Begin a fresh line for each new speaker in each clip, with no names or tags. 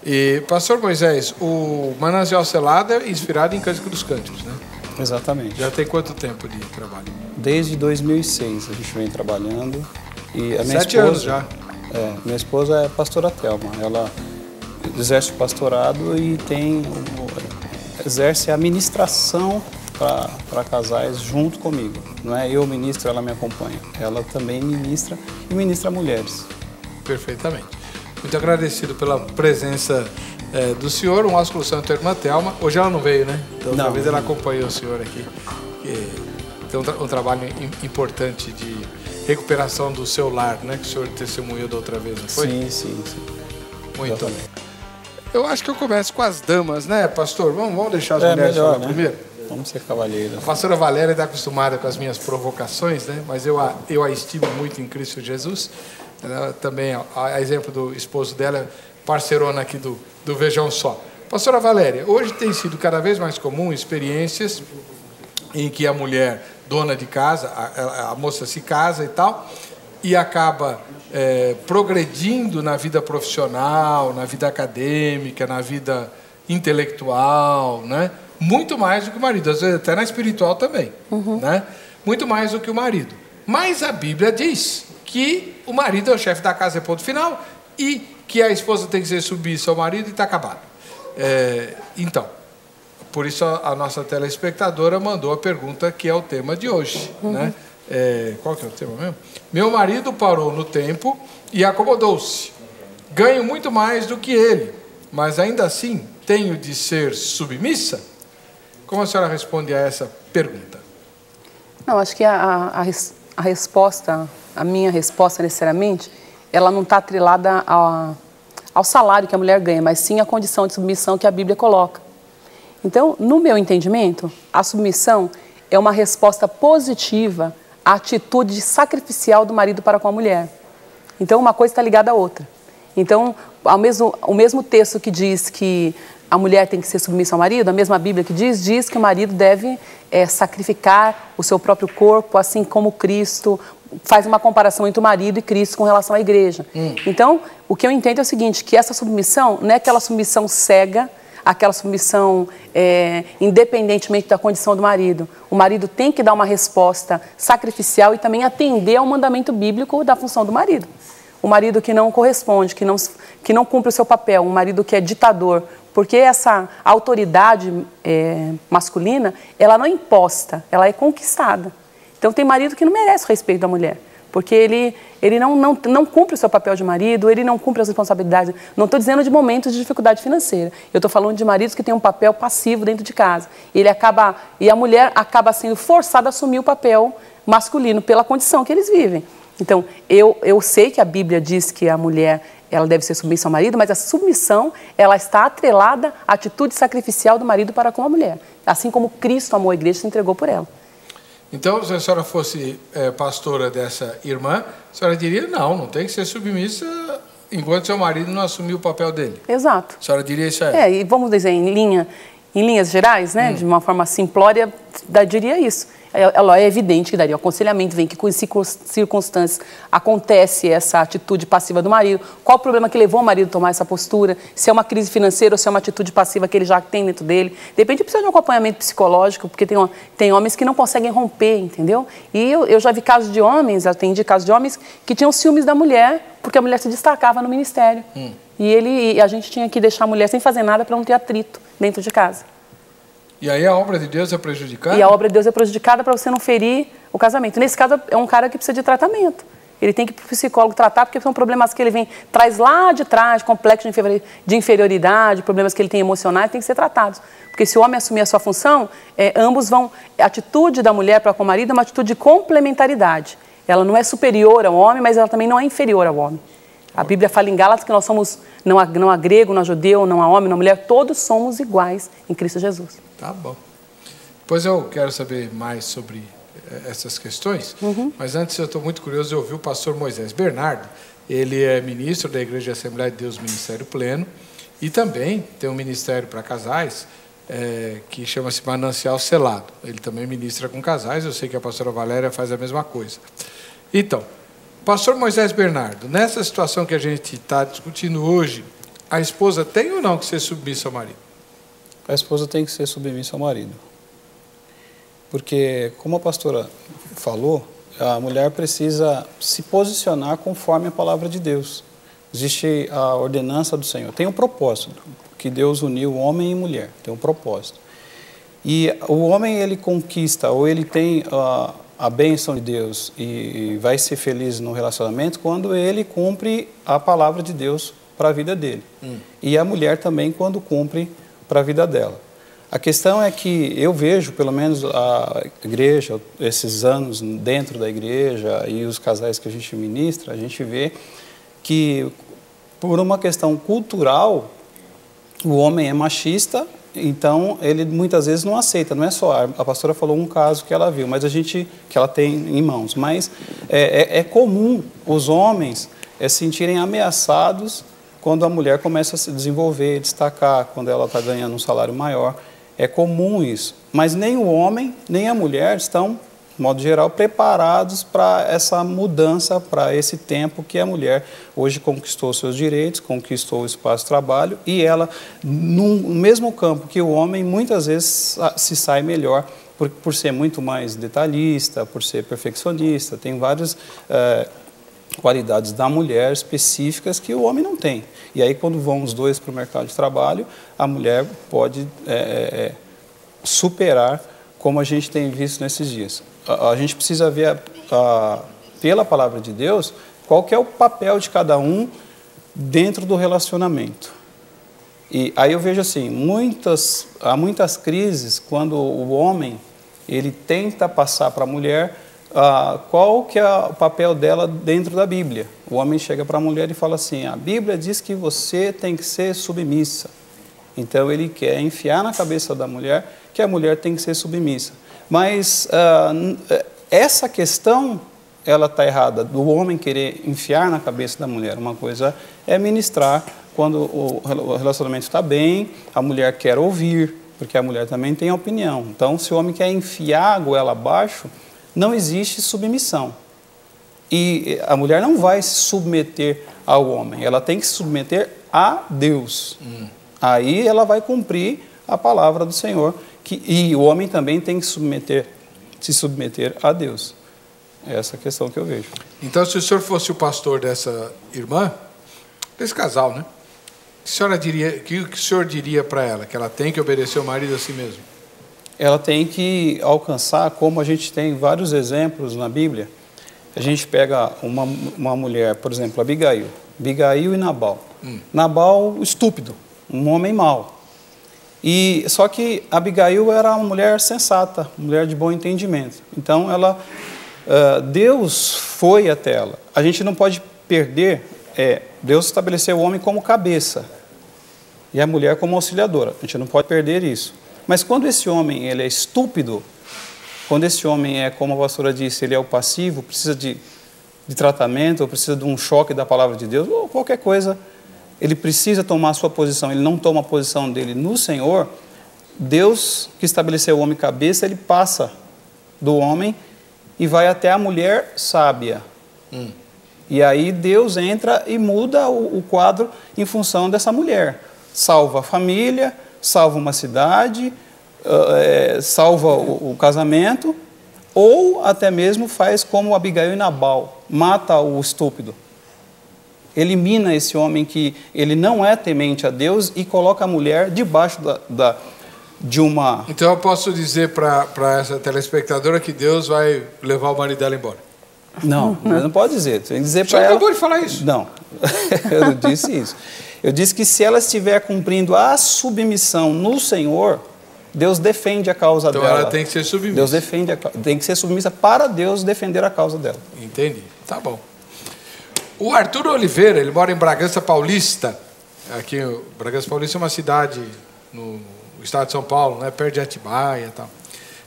E, pastor Moisés, o Manancial Selado é inspirado em Cântico dos Cânticos, né?
Exatamente.
Já tem quanto tempo de trabalho?
Desde 2006 a gente vem trabalhando. E a minha
7
esposa,
anos já.
Minha esposa é a pastora Thelma. Ela exerce o pastorado e exerce a ministração para casais junto comigo. Não é eu ministro, ela me acompanha. Ela também ministra e ministra mulheres.
Perfeitamente. Muito agradecido pela presença do senhor, um ósculo santo, a irmã Thelma. Hoje ela não veio, né? Então, talvez ela acompanhou o senhor aqui. Tem um trabalho importante de recuperação do seu lar, né? Que o senhor testemunhou da outra vez, não foi?
Sim.
Muito bem. Eu acho que eu começo com as damas, né, pastor? Vamos deixar as mulheres falar primeiro?
Vamos ser cavalheiros.
A pastora Valéria está acostumada com as minhas provocações, né? Mas eu a estimo muito em Cristo Jesus. Ela também, a exemplo do esposo dela, parceirona aqui do Vejam Só. Pastora Valéria, hoje tem sido cada vez mais comum experiências em que a mulher, dona de casa, a moça se casa e tal, e acaba progredindo na vida profissional, na vida acadêmica, na vida intelectual, né? Muito mais do que o marido, às vezes até na espiritual também, né? Muito mais do que o marido. Mas a Bíblia diz que o marido é o chefe da casa, é ponto final, e que a esposa tem que ser submissa ao marido e está acabado. Então, por isso a nossa telespectadora mandou a pergunta que é o tema de hoje, né? Qual que é o tema mesmo? Meu marido parou no tempo e acomodou-se. Ganho muito mais do que ele, mas ainda assim tenho de ser submissa? Como a senhora responde a essa pergunta?
Não, acho que a resposta, a minha resposta necessariamente, ela não está atrelada ao salário que a mulher ganha, mas sim à condição de submissão que a Bíblia coloca. Então, no meu entendimento, a submissão é uma resposta positiva à atitude sacrificial do marido para com a mulher. Então, uma coisa está ligada à outra. Então, o mesmo texto que diz que a mulher tem que ser submissa ao marido, a mesma Bíblia que diz que o marido deve sacrificar o seu próprio corpo, assim como Cristo faz uma comparação entre o marido e Cristo com relação à igreja. Então, o que eu entendo é o seguinte, que essa submissão não é aquela submissão cega, aquela submissão independentemente da condição do marido. O marido tem que dar uma resposta sacrificial e também atender ao mandamento bíblico da função do marido. O marido que não corresponde, que não cumpre o seu papel, um marido que é ditador, porque essa autoridade masculina, ela não é imposta, ela é conquistada. Então tem marido que não merece o respeito da mulher, porque ele não cumpre o seu papel de marido, ele não cumpre as responsabilidades. Não estou dizendo de momentos de dificuldade financeira, eu estou falando de maridos que têm um papel passivo dentro de casa. E a mulher acaba sendo forçada a assumir o papel masculino pela condição que eles vivem. Então, eu sei que a Bíblia diz que a mulher ela deve ser submissa ao marido, mas a submissão ela está atrelada à atitude sacrificial do marido para com a mulher, assim como Cristo amou a igreja e se entregou por ela.
Então, se a senhora fosse pastora dessa irmã, a senhora diria, não tem que ser submissa enquanto seu marido não assumir o papel dele.
Exato.
A senhora diria isso aí?
E vamos dizer, em linhas gerais, né, de uma forma simplória, diria isso. É evidente que daria o aconselhamento, vem que com circunstâncias acontece essa atitude passiva do marido, qual o problema que levou o marido a tomar essa postura, se é uma crise financeira ou se é uma atitude passiva que ele já tem dentro dele. De repente precisa de um acompanhamento psicológico, porque tem homens que não conseguem romper, entendeu? E eu já vi casos de homens, atendi casos de homens que tinham ciúmes da mulher, porque a mulher se destacava no ministério. E a gente tinha que deixar a mulher sem fazer nada para não ter atrito dentro de casa.
E aí a obra de Deus é prejudicada?
E a obra de Deus é prejudicada para você não ferir o casamento. Nesse caso, é um cara que precisa de tratamento. Ele tem que ir para o psicólogo tratar, porque são problemas que ele traz lá de trás, complexo de inferioridade, problemas que ele tem emocionais, tem que ser tratados. Porque se o homem assumir a sua função, ambos vão... A atitude da mulher para com o marido é uma atitude de complementaridade. Ela não é superior ao homem, mas ela também não é inferior ao homem. A Bíblia fala em Gálatas que nós somos, não há grego, não há judeu, não há homem, não há mulher, todos somos iguais em Cristo Jesus.
Tá bom. Depois eu quero saber mais sobre essas questões, mas antes eu estou muito curioso de ouvir o pastor Moisés Bernardo. Ele é ministro da Igreja Assembleia de Deus Ministério Pleno e também tem um ministério para casais que chama-se Manancial Selado. Ele também ministra com casais, eu sei que a pastora Valéria faz a mesma coisa. Então, pastor Moisés Bernardo, nessa situação que a gente está discutindo hoje, A esposa tem ou não que ser submissa ao marido?
A esposa tem que ser submissa ao marido. Porque, como a pastora falou, a mulher precisa se posicionar conforme a palavra de Deus. Existe a ordenança do Senhor. Tem um propósito, que Deus uniu homem e mulher. Tem um propósito. E o homem, ele conquista, ou ele tem a bênção de Deus e vai ser feliz no relacionamento quando ele cumpre a palavra de Deus para a vida dele. E a mulher também quando cumpre para a vida dela. A questão é que eu vejo, pelo menos a igreja, esses anos dentro da igreja e os casais que a gente ministra, a gente vê que por uma questão cultural, o homem é machista, então ele muitas vezes não aceita. Não é só, a pastora falou um caso que ela viu, mas que ela tem em mãos, mas é comum os homens sentirem ameaçados quando a mulher começa a se desenvolver, destacar, quando ela está ganhando um salário maior. É comum isso, mas nem o homem, nem a mulher estão, de modo geral, preparados para essa mudança, para esse tempo que a mulher hoje conquistou seus direitos, conquistou o espaço de trabalho e ela, no mesmo campo que o homem, muitas vezes se sai melhor por ser muito mais detalhista, por ser perfeccionista, tem várias qualidades da mulher específicas que o homem não tem. E aí, quando vão os dois para o mercado de trabalho, a mulher pode superar, como a gente tem visto nesses dias. A gente precisa ver, pela palavra de Deus, qual que é o papel de cada um dentro do relacionamento. E aí eu vejo assim, há muitas crises quando o homem ele tenta passar para a mulher qual que é o papel dela dentro da Bíblia. O homem chega para a mulher e fala assim, a Bíblia diz que você tem que ser submissa. Então ele quer enfiar na cabeça da mulher que a mulher tem que ser submissa. Mas essa questão, ela está errada, do homem querer enfiar na cabeça da mulher. Uma coisa é ministrar quando o relacionamento está bem, a mulher quer ouvir, porque a mulher também tem opinião. Então, se o homem quer enfiar a goela abaixo, não existe submissão. E a mulher não vai se submeter ao homem, ela tem que se submeter a Deus. Aí ela vai cumprir a palavra do Senhor, e o homem também tem que se submeter a Deus. É essa questão que eu vejo.
Então, se o senhor fosse o pastor dessa irmã, desse casal, né? O que o senhor diria para ela? Que ela tem que obedecer o marido a si mesmo?
Ela tem que alcançar, como a gente tem vários exemplos na Bíblia. A gente pega uma mulher, por exemplo, Abigail e Nabal. Nabal, estúpido, um homem mau. Só que Abigail era uma mulher sensata, mulher de bom entendimento. Então, Deus foi até ela. A gente não pode perder, Deus estabeleceu o homem como cabeça e a mulher como auxiliadora. A gente não pode perder isso. Mas quando esse homem ele é estúpido, quando esse homem como a pastora disse, ele é o passivo, precisa de tratamento, ou precisa de um choque da palavra de Deus, ou qualquer coisa, ele precisa tomar a sua posição, ele não toma a posição dele no Senhor, Deus que estabeleceu o homem cabeça, ele passa do homem e vai até a mulher sábia. E aí Deus entra e muda o quadro em função dessa mulher. Salva a família, salva uma cidade, salva o casamento, ou até mesmo faz como Abigail e Nabal, mata o estúpido. Elimina esse homem que ele não é temente a Deus e coloca a mulher debaixo de uma...
Então eu posso dizer para essa telespectadora que Deus vai levar o marido dela embora?
Não, não pode dizer. Tem que dizer para ela...
Você acabou de falar isso?
Não, eu não disse isso. Eu disse que se ela estiver cumprindo a submissão no Senhor, Deus defende a causa dela.
Então ela tem que ser submissa.
Deus tem que ser submissa para Deus defender a causa dela.
Entendi. Tá bom. O Arthur Oliveira, ele mora em Bragança Paulista. Aqui, Bragança Paulista é uma cidade no estado de São Paulo, né, perto de Atibaia e tal.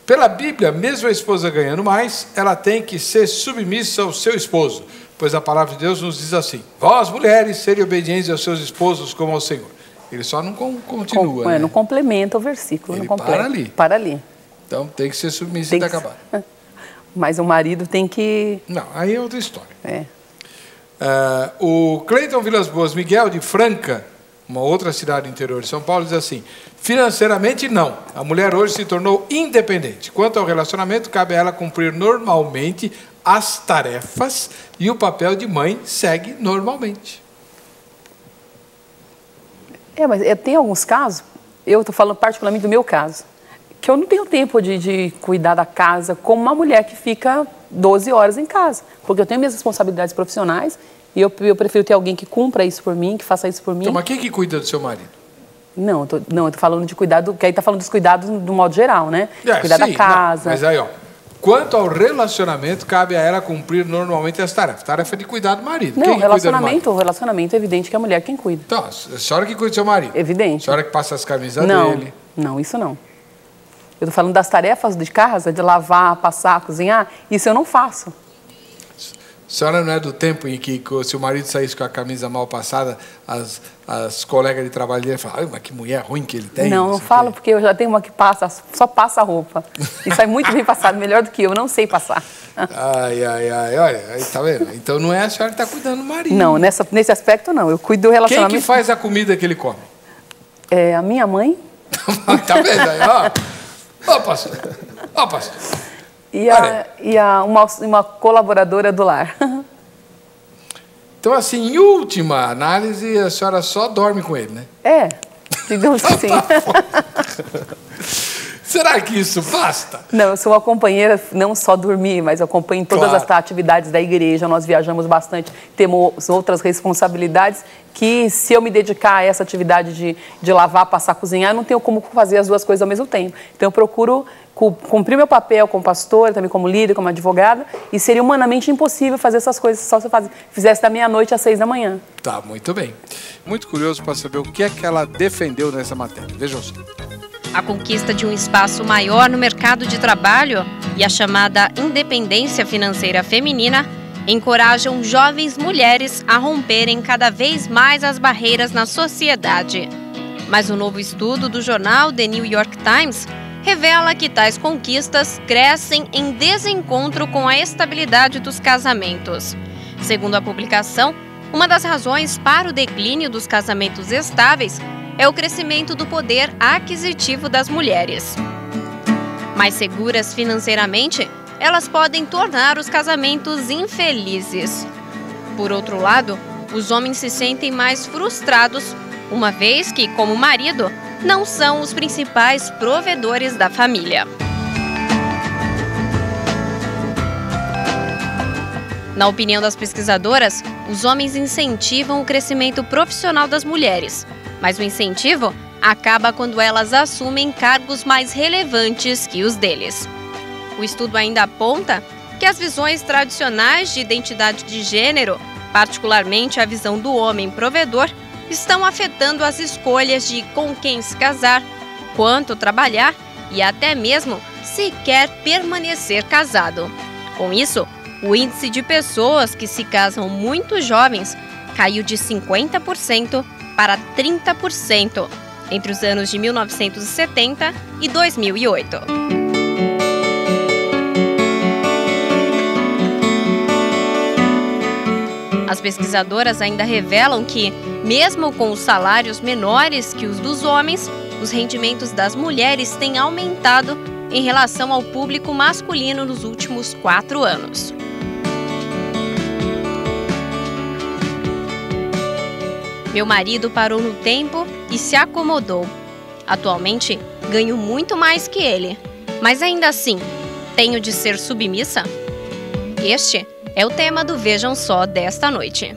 Pela Bíblia, mesmo a esposa ganhando mais, ela tem que ser submissa ao seu esposo, pois a palavra de Deus nos diz assim: vós, mulheres, serem obedientes aos seus esposos como ao Senhor. Ele só não continua.
Né? Não complementa o versículo.
Ele
não completa.
para ali.
ali.
Então tem que ser submissa e está acabado.
Mas o marido tem que...
Não, aí é outra história. O Cleiton Vilas Boas Miguel, de Franca, uma outra cidade interior de São Paulo, diz assim: financeiramente, não. A mulher hoje se tornou independente. Quanto ao relacionamento, cabe a ela cumprir normalmente as tarefas e o papel de mãe segue normalmente.
Mas tem alguns casos, eu estou falando particularmente do meu caso, que eu não tenho tempo de cuidar da casa como uma mulher que fica 12 horas em casa, porque eu tenho minhas responsabilidades profissionais e eu prefiro ter alguém que cumpra isso por mim, que faça isso por mim.
Então, mas quem que cuida do seu marido?
Não, eu tô falando de cuidado, que aí está falando dos cuidados do modo geral, né? Cuidar da casa.
Não, mas aí, ó, quanto ao relacionamento, cabe a ela cumprir normalmente as tarefas. Tarefa de cuidar do marido.
Não,
quem
o relacionamento é evidente que é a mulher quem cuida.
Então, a senhora que cuida do seu marido.
Evidente.
A senhora que passa as camisas dele.
Não, isso não. Eu estou falando das tarefas de casa, de lavar, passar, cozinhar, isso eu não faço.
A senhora não é do tempo em que, se o marido saísse com a camisa mal passada, as colegas de trabalho dele falavam: ai, mas que mulher ruim que ele tem.
Não falo, porque eu já tenho uma que só passa a roupa. E sai muito bem passado, melhor do que eu não sei passar.
Ai, olha, aí tá vendo? Então não é a senhora que está cuidando do marido.
Não, nesse aspecto não, eu cuido do relacionamento.
Quem que faz a comida que ele come?
É a minha mãe.
Tá vendo aí, ó? Ó, pastor. E
uma colaboradora do lar.
Então, assim, em última análise, a senhora só dorme com ele, né?
Digamos assim.
Será que isso basta?
Não, eu sou uma companheira, não só dormir, mas eu acompanho todas as atividades da igreja, nós viajamos bastante, temos outras responsabilidades que, se eu me dedicar a essa atividade de lavar, passar, cozinhar, eu não tenho como fazer as duas coisas ao mesmo tempo. Então, eu procuro cumprir meu papel como pastora, também como líder, como advogada, e seria humanamente impossível fazer essas coisas só se eu fizesse da meia-noite às 6 da manhã.
Tá, muito bem. Muito curioso para saber o que é que ela defendeu nessa matéria. Vejam só.
A conquista de um espaço maior no mercado de trabalho e a chamada independência financeira feminina encorajam jovens mulheres a romperem cada vez mais as barreiras na sociedade. Mas um novo estudo do jornal The New York Times revela que tais conquistas crescem em desencontro com a estabilidade dos casamentos. Segundo a publicação, uma das razões para o declínio dos casamentos estáveis é o crescimento do poder aquisitivo das mulheres. Mais seguras financeiramente, elas podem tornar os casamentos infelizes. Por outro lado, os homens se sentem mais frustrados, uma vez que, como marido, não são os principais provedores da família. Na opinião das pesquisadoras, os homens incentivam o crescimento profissional das mulheres, mas o incentivo acaba quando elas assumem cargos mais relevantes que os deles. O estudo ainda aponta que as visões tradicionais de identidade de gênero, particularmente a visão do homem provedor, estão afetando as escolhas de com quem se casar, quanto trabalhar e até mesmo se quer permanecer casado. Com isso, o índice de pessoas que se casam muito jovens caiu de 50% para 30% entre os anos de 1970 e 2008. As pesquisadoras ainda revelam que, mesmo com os salários menores que os dos homens, os rendimentos das mulheres têm aumentado em relação ao público masculino nos últimos 4 anos. Meu marido parou no tempo e se acomodou. Atualmente, ganho muito mais que ele. Mas ainda assim, tenho de ser submissa? Este é o tema do Vejam Só desta noite.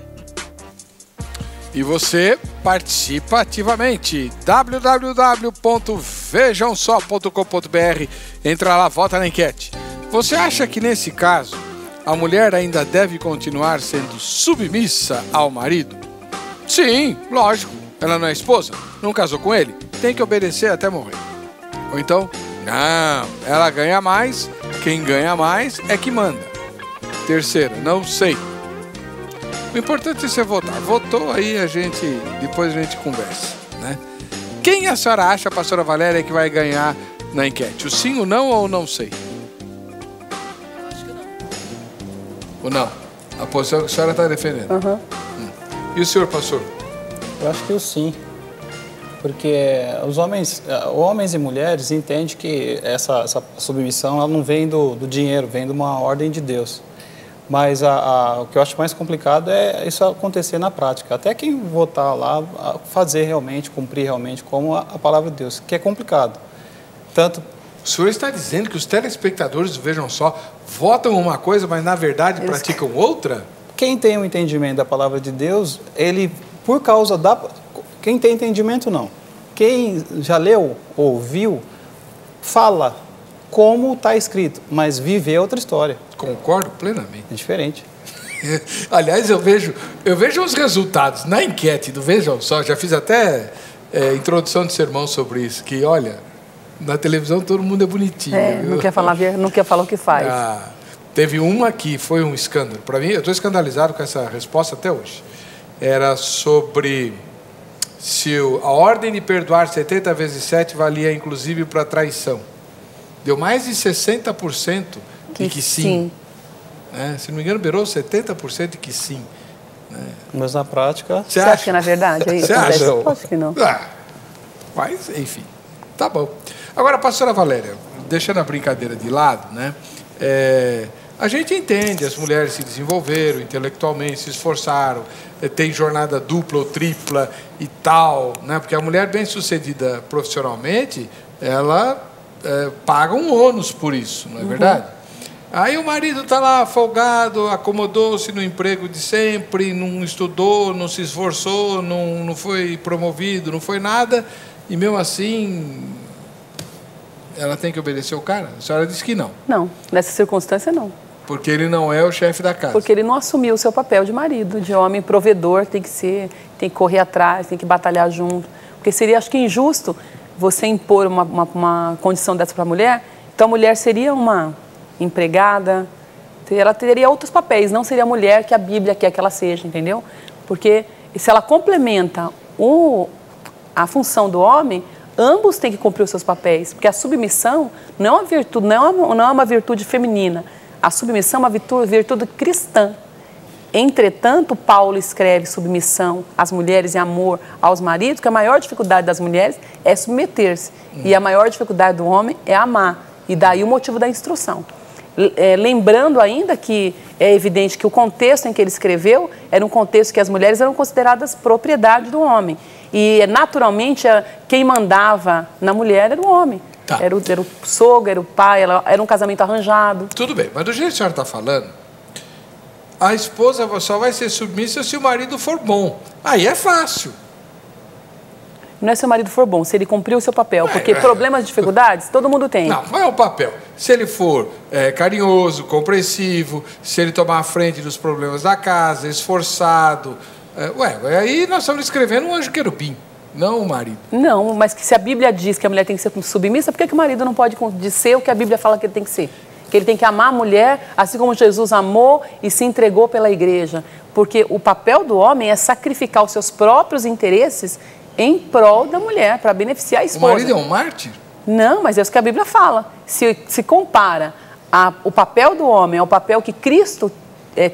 E você participa ativamente. www.vejamsó.com.br. Entra lá, vota na enquete. Você acha que nesse caso a mulher ainda deve continuar sendo submissa ao marido? Sim, lógico. Ela não é esposa? Não casou com ele? Tem que obedecer até morrer. Ou então, não, ela ganha mais, quem ganha mais é que manda. Terceira, não sei. O importante é você votar. Votou aí, depois a gente conversa, né? Quem a senhora acha, pastora Valéria, que vai ganhar na enquete? O sim, o não ou o não sei?
Eu acho que não.
O não? A posição que a senhora está defendendo.
Uhum.
E o senhor, pastor?
Eu acho que o sim. porque os homens e mulheres entendem que essa submissão ela não vem do dinheiro, vem de uma ordem de Deus. Mas o que eu acho mais complicado é isso acontecer na prática. Até quem votar lá, fazer realmente, cumprir realmente como a palavra de Deus, que é complicado. Tanto...
O senhor está dizendo que os telespectadores, vejam só, votam uma coisa, mas na verdade praticam outra?
Quem tem o entendimento da palavra de Deus, ele, por causa da... Quem tem entendimento, não. Quem já leu, ouviu, fala como está escrito, mas viver é outra história.
Concordo plenamente.
É diferente.
Aliás, eu vejo os resultados na enquete do Vejam Só, já fiz até introdução de sermão sobre isso, que, olha, na televisão todo mundo é bonitinho.
Não quer falar o que faz.
Teve uma que foi um escândalo. Para mim, eu estou escandalizado com essa resposta até hoje. Era sobre se a ordem de perdoar 70 vezes 7 valia inclusive para traição. Deu mais de 60% de que sim. Se não me engano, beirou 70% de que sim.
Mas na prática...
Você acha que na verdade é isso?
Você acha?
Eu acho que não.
Mas, enfim, tá bom. Agora, pastora Valéria, deixando a brincadeira de lado, né? A gente entende, as mulheres se desenvolveram intelectualmente, se esforçaram, tem jornada dupla ou tripla e tal, né? Porque a mulher bem-sucedida profissionalmente, ela paga um ônus por isso, não é verdade? Aí o marido está lá folgado, acomodou-se no emprego de sempre, não estudou, não se esforçou, não foi promovido, não foi nada, e mesmo assim ela tem que obedecer o cara? A senhora disse que não.
Não, nessa circunstância não.
Porque ele não é o chefe da casa.
Porque ele não assumiu o seu papel de marido, de homem provedor, tem que correr atrás, tem que batalhar junto. Porque seria, acho que, injusto você impor uma condição dessa para a mulher. Então, a mulher seria uma empregada, ela teria outros papéis, não seria a mulher que a Bíblia quer que ela seja, entendeu? Porque se ela complementa a função do homem, ambos têm que cumprir os seus papéis. Porque a submissão não é uma virtude, não é uma virtude feminina. A submissão é uma virtude cristã. Entretanto, Paulo escreve submissão às mulheres e amor aos maridos, que a maior dificuldade das mulheres é submeter-se. E a maior dificuldade do homem é amar. E daí o motivo da instrução. Lembrando ainda que é evidente que o contexto em que ele escreveu era um contexto que as mulheres eram consideradas propriedade do homem. E, naturalmente, quem mandava na mulher era o homem. Tá. Era o sogro, era o pai, era um casamento arranjado.
Tudo bem, mas do jeito que a senhora está falando, a esposa só vai ser submissa se o marido for bom. Aí é fácil.
Não é se o marido for bom, se ele cumprir o seu papel. Porque problemas, dificuldades, todo mundo tem.
Não, qual é o papel? Se ele for carinhoso, compreensivo, se ele tomar a frente dos problemas da casa, esforçado. Aí nós estamos escrevendo um anjo querubim. Não o marido.
Não, mas que se a Bíblia diz que a mulher tem que ser submissa, por que o marido não pode ser o que a Bíblia fala que ele tem que ser? Que ele tem que amar a mulher, assim como Jesus amou e se entregou pela igreja. Porque o papel do homem é sacrificar os seus próprios interesses em prol da mulher, para beneficiar a esposa.
O marido é um mártir?
Não, mas é isso que a Bíblia fala. Se compara o papel do homem ao papel que Cristo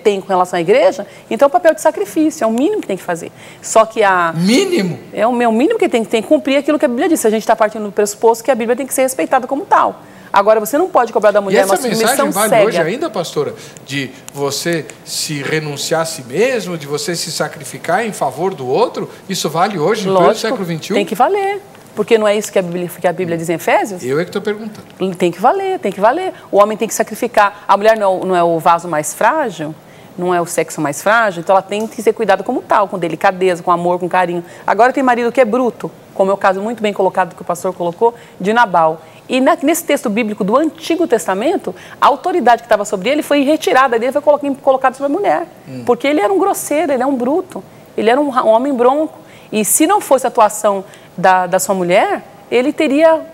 tem com relação à igreja, então é um papel de sacrifício, é o mínimo que tem que fazer. Só que
Mínimo?
É o mínimo que tem que cumprir aquilo que a Bíblia diz. A gente está partindo do pressuposto que a Bíblia tem que ser respeitada como tal. Agora, você não pode cobrar da mulher uma submissão cega.
E essa mensagem vale hoje ainda, pastora? De você se renunciar a si mesmo, de você se sacrificar em favor do outro? Isso vale hoje, no século XXI?
Tem que valer. Porque não é isso que a Bíblia diz em Efésios?
Eu é que estou perguntando.
Tem que valer, tem que valer. O homem tem que sacrificar. A mulher não é o vaso mais frágil, não é o sexo mais frágil, então ela tem que ser cuidada como tal, com delicadeza, com amor, com carinho. Agora tem marido que é bruto, como é o caso muito bem colocado que o pastor colocou, de Nabal. E nesse texto bíblico do Antigo Testamento, a autoridade que estava sobre ele foi retirada dele, foi colocada sobre a mulher. Porque ele era um grosseiro, ele é um bruto, ele era um homem bronco. E se não fosse a atuação da sua mulher, ele teria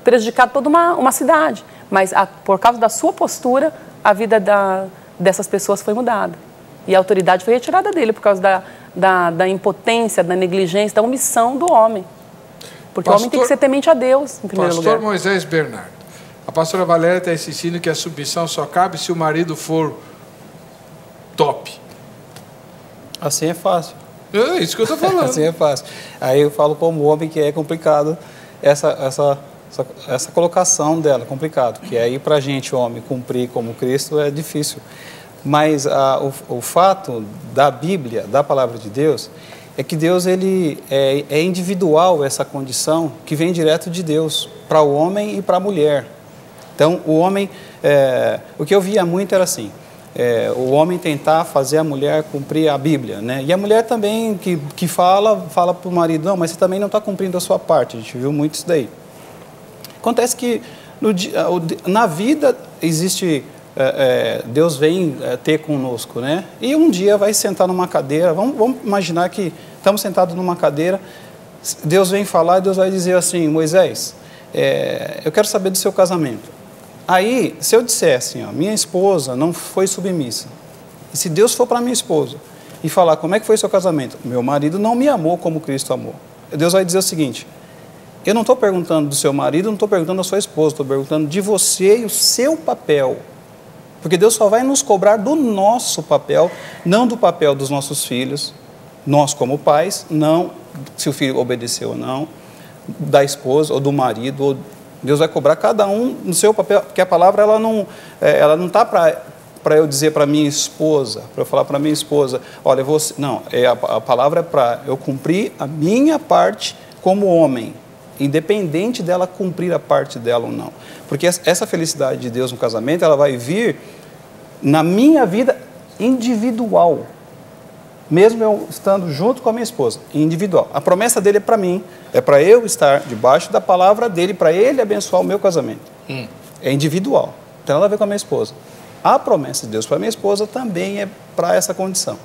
prejudicado toda uma cidade. Mas por causa da sua postura, a vida dessas pessoas foi mudada. E a autoridade foi retirada dele por causa da impotência, da negligência, da omissão do homem. Porque o homem tem que ser temente a Deus, em primeiro lugar.
Pastor Moisés Bernardo, a pastora Valéria está insistindo que a submissão só cabe se o marido for top.
Assim é fácil.
É isso que eu estou falando.
Assim é fácil. Aí eu falo como homem que é complicado essa colocação dela, complicado. Que aí para a gente, homem, cumprir como Cristo é difícil. Mas o fato da Bíblia, da palavra de Deus, é que Deus ele é individual essa condição que vem direto de Deus para o homem e para a mulher. Então, o homem, o que eu via muito era assim, o homem tentar fazer a mulher cumprir a Bíblia, né? E a mulher também que fala para o marido, não, mas você também não está cumprindo a sua parte. A gente viu muito isso daí. Acontece que na vida existe... Deus vem ter conosco, né? E um dia vai sentar numa cadeira, vamos imaginar que estamos sentados numa cadeira, Deus vem falar e Deus vai dizer assim, Moisés, eu quero saber do seu casamento. Aí, se eu disser assim, ó, minha esposa não foi submissa, e se Deus for para minha esposa e falar como é que foi o seu casamento, meu marido não me amou como Cristo amou, Deus vai dizer o seguinte, eu não estou perguntando do seu marido, não estou perguntando da sua esposa, estou perguntando de você e o seu papel. Porque Deus só vai nos cobrar do nosso papel, não do papel dos nossos filhos, nós como pais, não se o filho obedeceu ou não, da esposa ou do marido. Deus vai cobrar cada um no seu papel, porque a palavra ela não está para eu dizer para minha esposa, para eu falar para minha esposa, olha, você, não, a palavra é para eu cumprir a minha parte como homem, independente dela cumprir a parte dela ou não. Porque essa felicidade de Deus no casamento, ela vai vir na minha vida individual. Mesmo eu estando junto com a minha esposa, individual. A promessa dele é para mim, é para eu estar debaixo da palavra dele, para ele abençoar o meu casamento. É individual. Não tem nada a ver com a minha esposa. A promessa de Deus para a minha esposa também é para essa condição.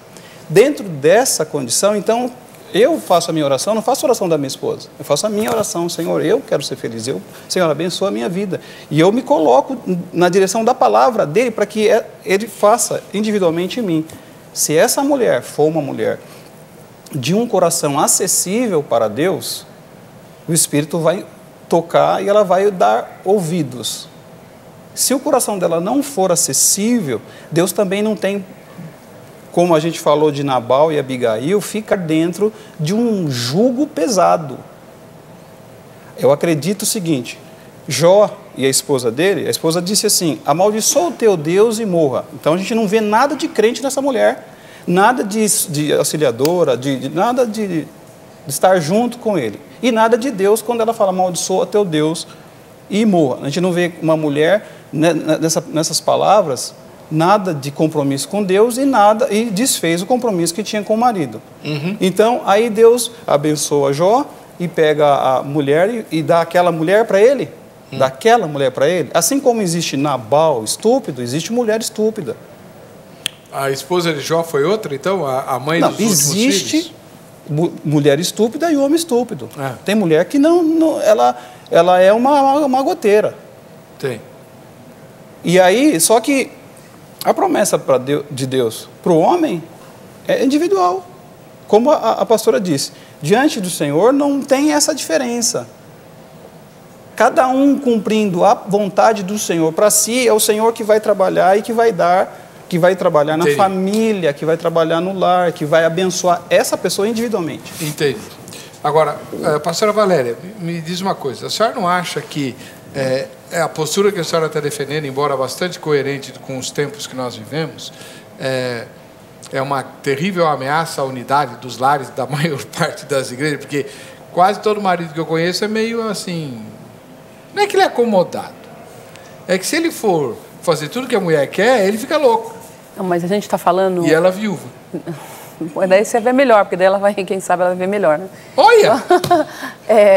Dentro dessa condição, então, eu faço a minha oração, não faço a oração da minha esposa. Eu faço a minha oração, Senhor, eu quero ser feliz. Senhor, abençoa a minha vida. E eu me coloco na direção da palavra dele para que ele faça individualmente em mim. Se essa mulher for uma mulher de um coração acessível para Deus, o Espírito vai tocar e ela vai dar ouvidos. Se o coração dela não for acessível, Deus também não tem, como a gente falou de Nabal e Abigail, fica dentro de um jugo pesado. Eu acredito o seguinte, Jó e a esposa dele, a esposa disse assim, amaldiçoa o teu Deus e morra. Então a gente não vê nada de crente nessa mulher, nada de auxiliadora, nada de estar junto com ele. E nada de Deus quando ela fala amaldiçoa o teu Deus e morra. A gente não vê uma mulher nessas palavras, nada de compromisso com Deus e desfez o compromisso que tinha com o marido. Então, aí Deus abençoa Jó e pega a mulher e dá aquela mulher para ele. Daquela mulher para ele. Assim como existe Nabal estúpido, existe mulher estúpida.
A esposa de Jó foi outra, então? A mãe dos últimos filhos?
Existe mulher estúpida e homem estúpido. Tem mulher que ela é uma goteira.
Tem.
E aí, só que a promessa de Deus para o homem é individual. Como a pastora disse, diante do Senhor não tem essa diferença. Cada um cumprindo a vontade do Senhor para si, é o Senhor que vai trabalhar e que vai trabalhar na família, que vai trabalhar no lar, que vai abençoar essa pessoa individualmente.
Entendi. Agora, pastora Valéria, me diz uma coisa, a senhora não acha que a postura que a senhora está defendendo, embora bastante coerente com os tempos que nós vivemos, é uma terrível ameaça à unidade dos lares da maior parte das igrejas, porque quase todo marido que eu conheço é meio assim, não é que ele é acomodado, é que se ele for fazer tudo que a mulher quer, ele fica louco.
Não, mas a gente está falando...
E ela viúva.
Daí você vê melhor, porque daí ela vai, quem sabe, ela vai ver melhor, né?
Olha!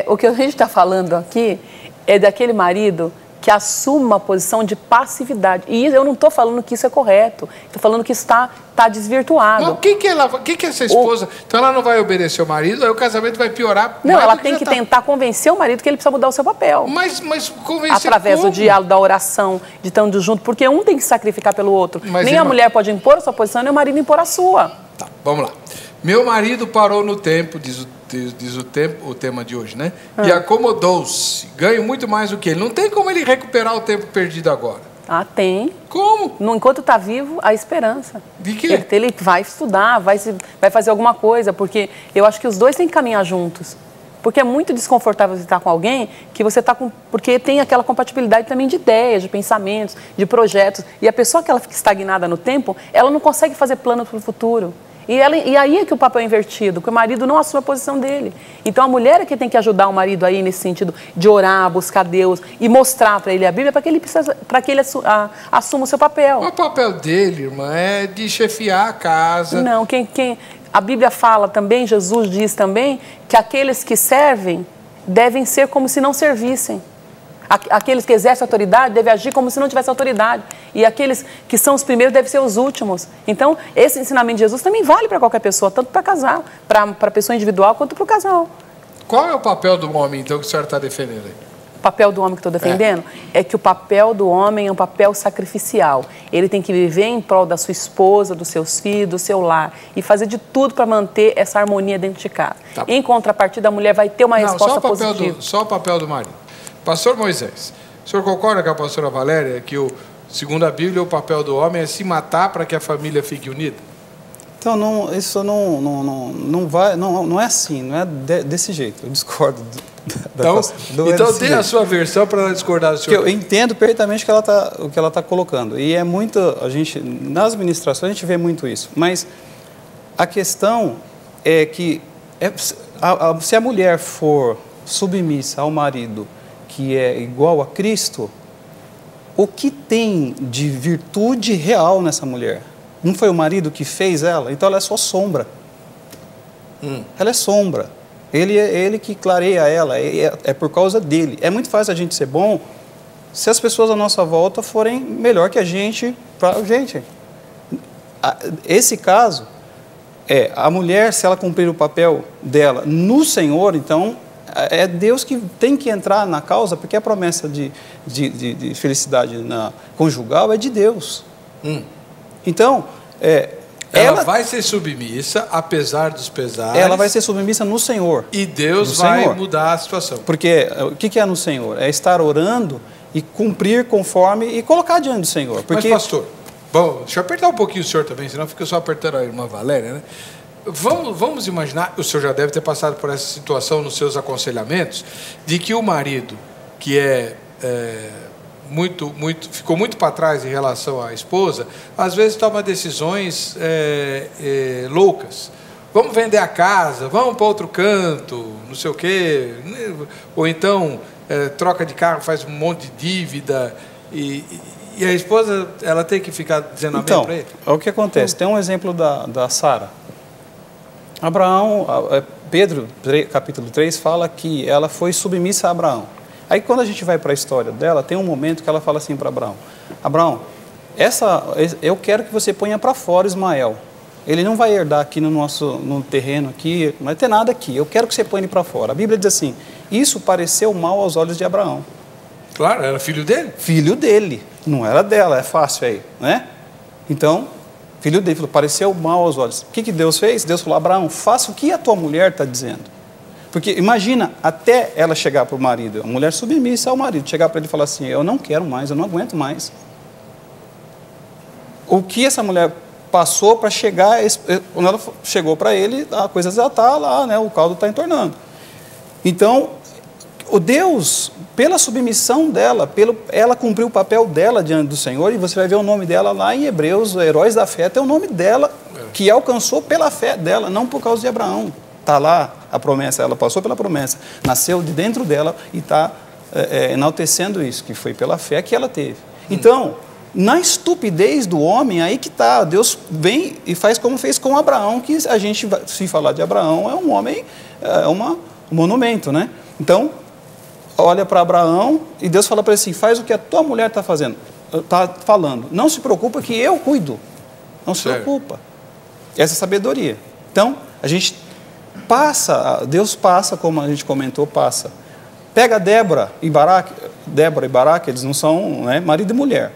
O que a gente está falando aqui é daquele marido que assuma uma posição de passividade. E eu não estou falando que isso é correto. Estou falando que está desvirtuado.
Mas o que é essa esposa? Então ela não vai obedecer o marido, aí o casamento vai piorar.
Não, ela tem que tentar convencer o marido que ele precisa mudar o seu papel.
Mas convencer
através
como?
Do diálogo, da oração, de estando junto, porque um tem que sacrificar pelo outro.
Mas
nem a mulher pode impor a sua posição, nem o marido impor a sua.
Tá, vamos lá. Meu marido parou no tempo, diz o tema de hoje, né? E acomodou-se. Ganho muito mais do que ele. Não tem como ele recuperar o tempo perdido agora.
Ah, tem.
Como?
Enquanto está vivo, há esperança.
De quê?
Ele vai estudar, vai fazer alguma coisa, porque eu acho que os dois têm que caminhar juntos. Porque é muito desconfortável você estar com alguém que você está com... Porque tem aquela compatibilidade também de ideias, de pensamentos, de projetos. E a pessoa que ela fica estagnada no tempo, ela não consegue fazer planos para o futuro. E aí é que o papel é invertido, que o marido não assume a posição dele. Então a mulher é que tem que ajudar o marido aí nesse sentido de orar, buscar Deus e mostrar para ele a Bíblia para que ele assuma o seu papel.
O papel dele, irmã, é de chefiar a casa.
Não, a Bíblia fala também, Jesus diz também, que aqueles que servem devem ser como se não servissem. Aqueles que exercem autoridade devem agir como se não tivesse autoridade. E aqueles que são os primeiros devem ser os últimos. Então, esse ensinamento de Jesus também vale para qualquer pessoa, tanto para casal, para a pessoa individual, quanto para o casal.
Qual é o papel do homem, então, que a senhora está defendendo aí?
O papel do homem que estou defendendo é que o papel do homem é um papel sacrificial. Ele tem que viver em prol da sua esposa, dos seus filhos, do seu lar e fazer de tudo para manter essa harmonia dentro de casa. Tá. Em contrapartida, a mulher vai ter uma resposta positiva.
Só o papel do marido. Pastor Moisés, o senhor concorda com a pastora Valéria que, segundo a Bíblia, o papel do homem é se matar para que a família fique unida?
Então, isso não é assim, não é desse jeito. Eu discordo
Então dê a sua versão para discordar do senhor.
Eu entendo perfeitamente o que ela está colocando. E é muito, nas ministrações a gente vê muito isso. Mas a questão é que se a mulher for submissa ao marido, que é igual a Cristo, o que tem de virtude real nessa mulher? Não foi o marido que fez ela? Então ela é só sombra. Ela é sombra. Ele que clareia ela, é por causa dele. É muito fácil a gente ser bom se as pessoas à nossa volta forem melhor que a gente para a gente. Esse caso, a mulher, se ela cumprir o papel dela no Senhor, então é Deus que tem que entrar na causa, porque a promessa de felicidade conjugal é de Deus. Então,
ela vai ser submissa, apesar dos pesares.
Ela vai ser submissa no Senhor.
E Deus vai mudar a situação.
Porque o que é no Senhor? É estar orando e cumprir conforme e colocar diante do Senhor. Porque...
Mas, pastor, bom, deixa eu apertar um pouquinho o senhor também, senão fica só apertando a irmã Valéria, né? Vamos imaginar, o senhor já deve ter passado por essa situação nos seus aconselhamentos, de que o marido, que ficou muito para trás em relação à esposa, às vezes toma decisões loucas. Vamos vender a casa, vamos para outro canto, não sei o quê. Ou então troca de carro, faz um monte de dívida. E a esposa, ela tem que ficar dizendo amém para ele?
Então, o que acontece? Tem um exemplo da Sara. Abraão, Pedro, capítulo 3, fala que ela foi submissa a Abraão. Aí, quando a gente vai para a história dela, tem um momento que ela fala assim para Abraão: Abraão, eu quero que você ponha para fora Ismael. Ele não vai herdar aqui no terreno, aqui, não vai ter nada aqui. Eu quero que você ponha ele para fora. A Bíblia diz assim: isso pareceu mal aos olhos de Abraão.
Claro, era filho dele.
Filho dele, não era dela, é fácil aí, né? Então, filho dele falou, pareceu mal aos olhos. O que Deus fez? Deus falou: Abraão, faça o que a tua mulher está dizendo. Porque imagina, até ela chegar para o marido, a mulher submissa ao marido, chegar para ele e falar assim: eu não quero mais, eu não aguento mais. O que essa mulher passou para chegar, quando ela chegou para ele, a coisa já está lá, né? O caldo está entornando. Então, o Deus, pela submissão dela, ela cumpriu o papel dela diante do Senhor, e você vai ver o nome dela lá em Hebreus, Heróis da Fé, tem o nome dela, que alcançou pela fé dela, não por causa de Abraão. Está lá a promessa, ela passou pela promessa, nasceu de dentro dela e está enaltecendo isso, que foi pela fé que ela teve. Então, na estupidez do homem, aí que está, Deus vem e faz como fez com Abraão, que a gente, se falar de Abraão, é um homem, um monumento, né? Então, olha para Abraão e Deus fala para ele assim: faz o que a tua mulher está falando, não se preocupa que eu cuido, não se preocupa. Essa é a sabedoria. Então, a gente Deus passa, como a gente comentou, passa. Pega Débora e Baraque, eles não são, né, marido e mulher.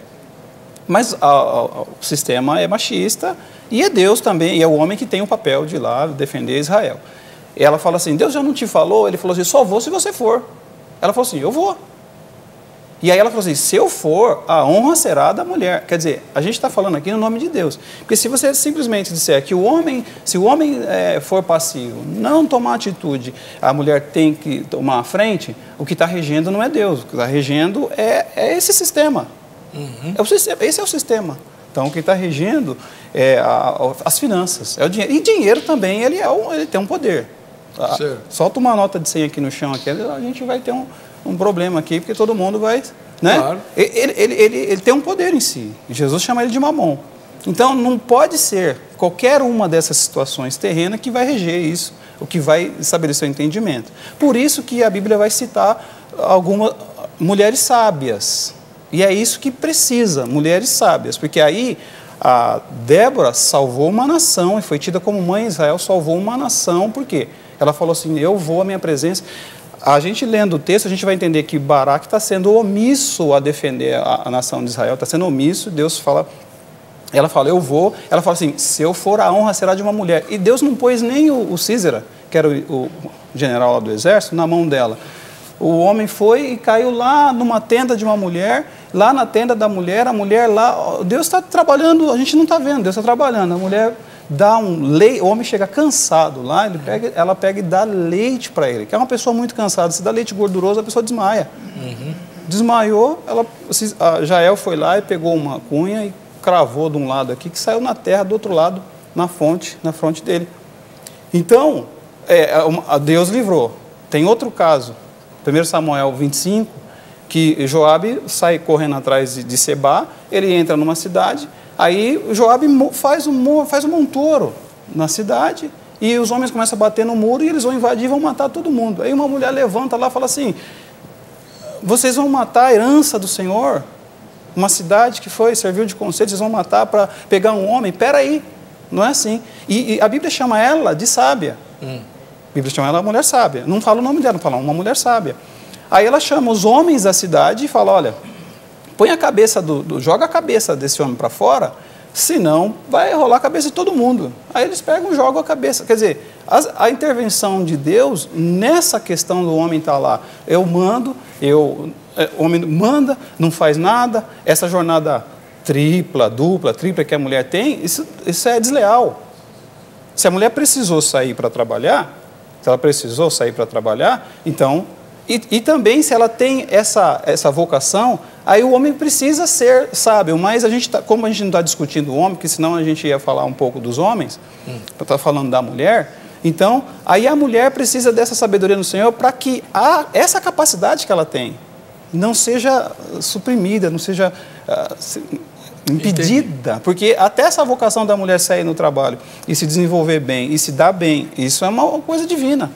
Mas o sistema é machista e é Deus também, e é o homem que tem o papel de ir lá defender Israel. E ela fala assim: Deus já não te falou? Ele falou assim: só vou se você for. Ela falou assim: eu vou. E aí ela falou assim, se eu for, a honra será da mulher. Quer dizer, a gente está falando aqui no nome de Deus. Porque se você simplesmente disser que se o homem for passivo, não tomar atitude, a mulher tem que tomar a frente, o que está regendo não é Deus. O que está regendo é esse sistema. Esse é o sistema. Então, o que está regendo é as finanças, é o dinheiro. E dinheiro também, ele tem um poder. Solta uma nota de 100 aqui no chão, aqui, a gente vai ter um problema aqui, porque todo mundo vai... Né? Claro. Ele tem um poder em si. Jesus chama ele de mamon. Então, não pode ser qualquer uma dessas situações terrenas que vai reger isso, o que vai estabelecer o entendimento. Por isso que a Bíblia vai citar algumas mulheres sábias. E é isso que precisa, mulheres sábias. Porque aí a Débora salvou uma nação e foi tida como mãe de Israel, salvou uma nação. Por quê? Ela falou assim, eu vou à minha presença... A gente lendo o texto, a gente vai entender que Baraque está sendo omisso a defender a nação de Israel, está sendo omisso, Deus fala, ela fala, eu vou, ela fala assim, se eu for, a honra será de uma mulher. E Deus não pôs nem o Císera, que era o general lá do exército, na mão dela. O homem foi e caiu lá numa tenda de uma mulher, lá na tenda da mulher, a mulher lá, Deus está trabalhando, a gente não está vendo, Deus está trabalhando, a mulher... dá leite, o homem chega cansado lá, ela pega e dá leite para ele, que é uma pessoa muito cansada, se dá leite gorduroso, a pessoa desmaia. Desmaiou, Jael foi lá e pegou uma cunha e cravou de um lado aqui, que saiu na terra, do outro lado, na fronte dele. Então, Deus livrou. Tem outro caso, 1 Samuel 25, que Joabe sai correndo atrás de Sebá, ele entra numa cidade. Aí Joabe faz um montouro na cidade e os homens começam a bater no muro e eles vão invadir e vão matar todo mundo. Aí uma mulher levanta lá e fala assim, vocês vão matar a herança do Senhor? Uma cidade que serviu de conselho, vocês vão matar para pegar um homem? Peraí, não é assim. E a Bíblia chama ela de sábia. A Bíblia chama ela mulher sábia. Não fala o nome dela, não fala uma mulher sábia. Aí ela chama os homens da cidade e fala, olha... põe a cabeça joga a cabeça desse homem para fora, senão vai rolar a cabeça de todo mundo. Aí eles pegam e jogam a cabeça. Quer dizer, a intervenção de Deus nessa questão do homem estar lá. Eu mando, o homem manda, não faz nada. Essa jornada dupla, tripla que a mulher tem, isso é desleal. Se a mulher precisou sair para trabalhar, então... E também, se ela tem essa vocação, aí o homem precisa ser sábio. Mas como a gente não está discutindo o homem, porque senão a gente ia falar um pouco dos homens, eu estou falando da mulher, então, aí a mulher precisa dessa sabedoria no Senhor para que essa capacidade que ela tem não seja suprimida, não seja impedida. Entendi. Porque até essa vocação da mulher sair no trabalho e se desenvolver bem, e se dar bem, isso é uma coisa divina.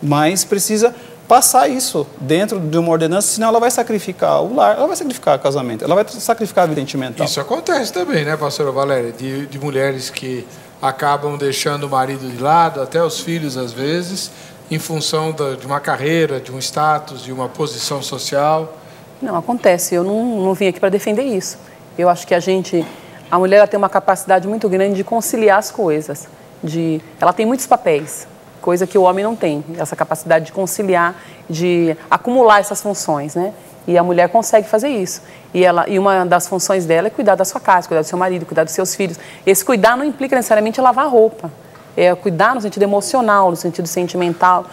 Mas precisa... passar isso dentro de uma ordenança, senão ela vai sacrificar o lar, ela vai sacrificar o casamento, ela vai sacrificar a vida sentimental.
Isso acontece também, né, pastora Valéria? De mulheres que acabam deixando o marido de lado, até os filhos às vezes, em função de uma carreira, de um status, de uma posição social.
Não, acontece. Eu não vim aqui para defender isso. Eu acho que a mulher ela tem uma capacidade muito grande de conciliar as coisas. Ela tem muitos papéis. Coisa que o homem não tem, essa capacidade de conciliar, de acumular essas funções, né? E a mulher consegue fazer isso. E uma das funções dela é cuidar da sua casa, cuidar do seu marido, cuidar dos seus filhos. Esse cuidar não implica necessariamente lavar roupa. É cuidar no sentido emocional, no sentido sentimental,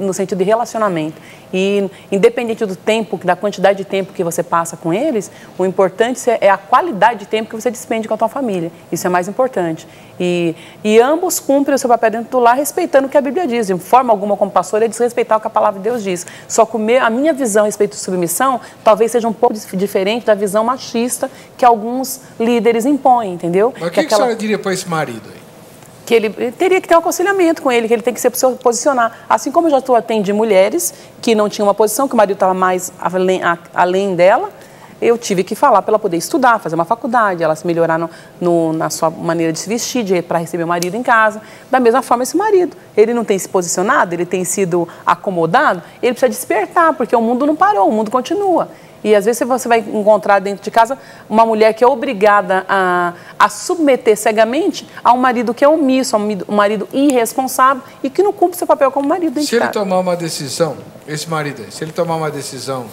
no sentido de relacionamento. E independente do tempo, da quantidade de tempo que você passa com eles, o importante é a qualidade de tempo que você despende com a tua família. Isso é mais importante. E ambos cumprem o seu papel dentro do lar, respeitando o que a Bíblia diz. De forma alguma, como pastor, é desrespeitar o que a palavra de Deus diz. Só que a minha visão a respeito de submissão talvez seja um pouco diferente da visão machista que alguns líderes impõem, entendeu?
Mas o que a senhora diria para esse marido aí?
Que ele teria que ter um aconselhamento com ele, que ele tem que se posicionar. Assim como eu já atendi mulheres que não tinham uma posição, que o marido estava mais além dela, eu tive que falar para ela poder estudar, fazer uma faculdade, ela se melhorar na sua maneira de se vestir, para receber o marido em casa. Da mesma forma, esse marido, ele não tem se posicionado, ele tem sido acomodado, ele precisa despertar, porque o mundo não parou, o mundo continua. E às vezes você vai encontrar dentro de casa uma mulher que é obrigada a submeter cegamente a um marido que é omisso, a um marido irresponsável e que não cumpre seu papel como marido dentro de casa.
Se ele tomar uma decisão, esse marido aí, se ele tomar uma decisão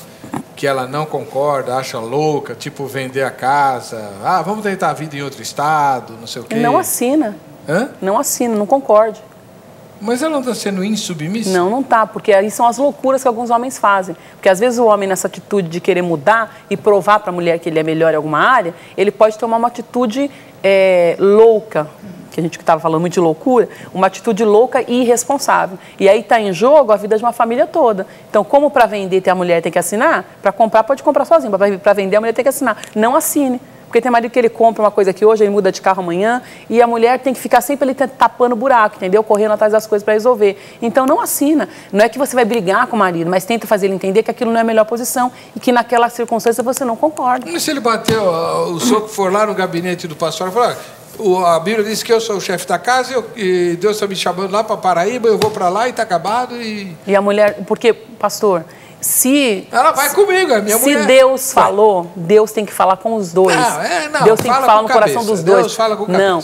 que ela não concorda, acha louca, tipo vender a casa, vamos tentar a vida em outro estado, não sei o quê.
Não assina.
Hã?
Não assina, não concorde.
Mas ela não está sendo insubmissa?
Não, não está, porque aí são as loucuras que alguns homens fazem. Porque às vezes o homem, nessa atitude de querer mudar e provar para a mulher que ele é melhor em alguma área, ele pode tomar uma atitude louca, que a gente estava falando muito de loucura, uma atitude louca e irresponsável. E aí está em jogo a vida de uma família toda. Então, como para vender a mulher tem que assinar, para comprar pode comprar sozinho, para vender a mulher tem que assinar. Não assine. Porque tem marido que ele compra uma coisa que hoje ele muda de carro amanhã e a mulher tem que ficar sempre ali tapando buraco, entendeu? Correndo atrás das coisas para resolver. Então não assina. Não é que você vai brigar com o marido, mas tenta fazer ele entender que aquilo não é a melhor posição e que naquela circunstância você não concorda.
E se ele bateu, o soco for lá no gabinete do pastor e falar, a Bíblia diz que eu sou o chefe da casa e Deus está me chamando lá para Paraíba, eu vou para lá e está acabado e a
mulher, porque, pastor...
Ela vai comigo, é minha mulher.
Se Deus falou, Deus tem que falar com os dois.
Não,
Deus tem que falar no coração dos dois.
Deus fala com cabeça.
Não,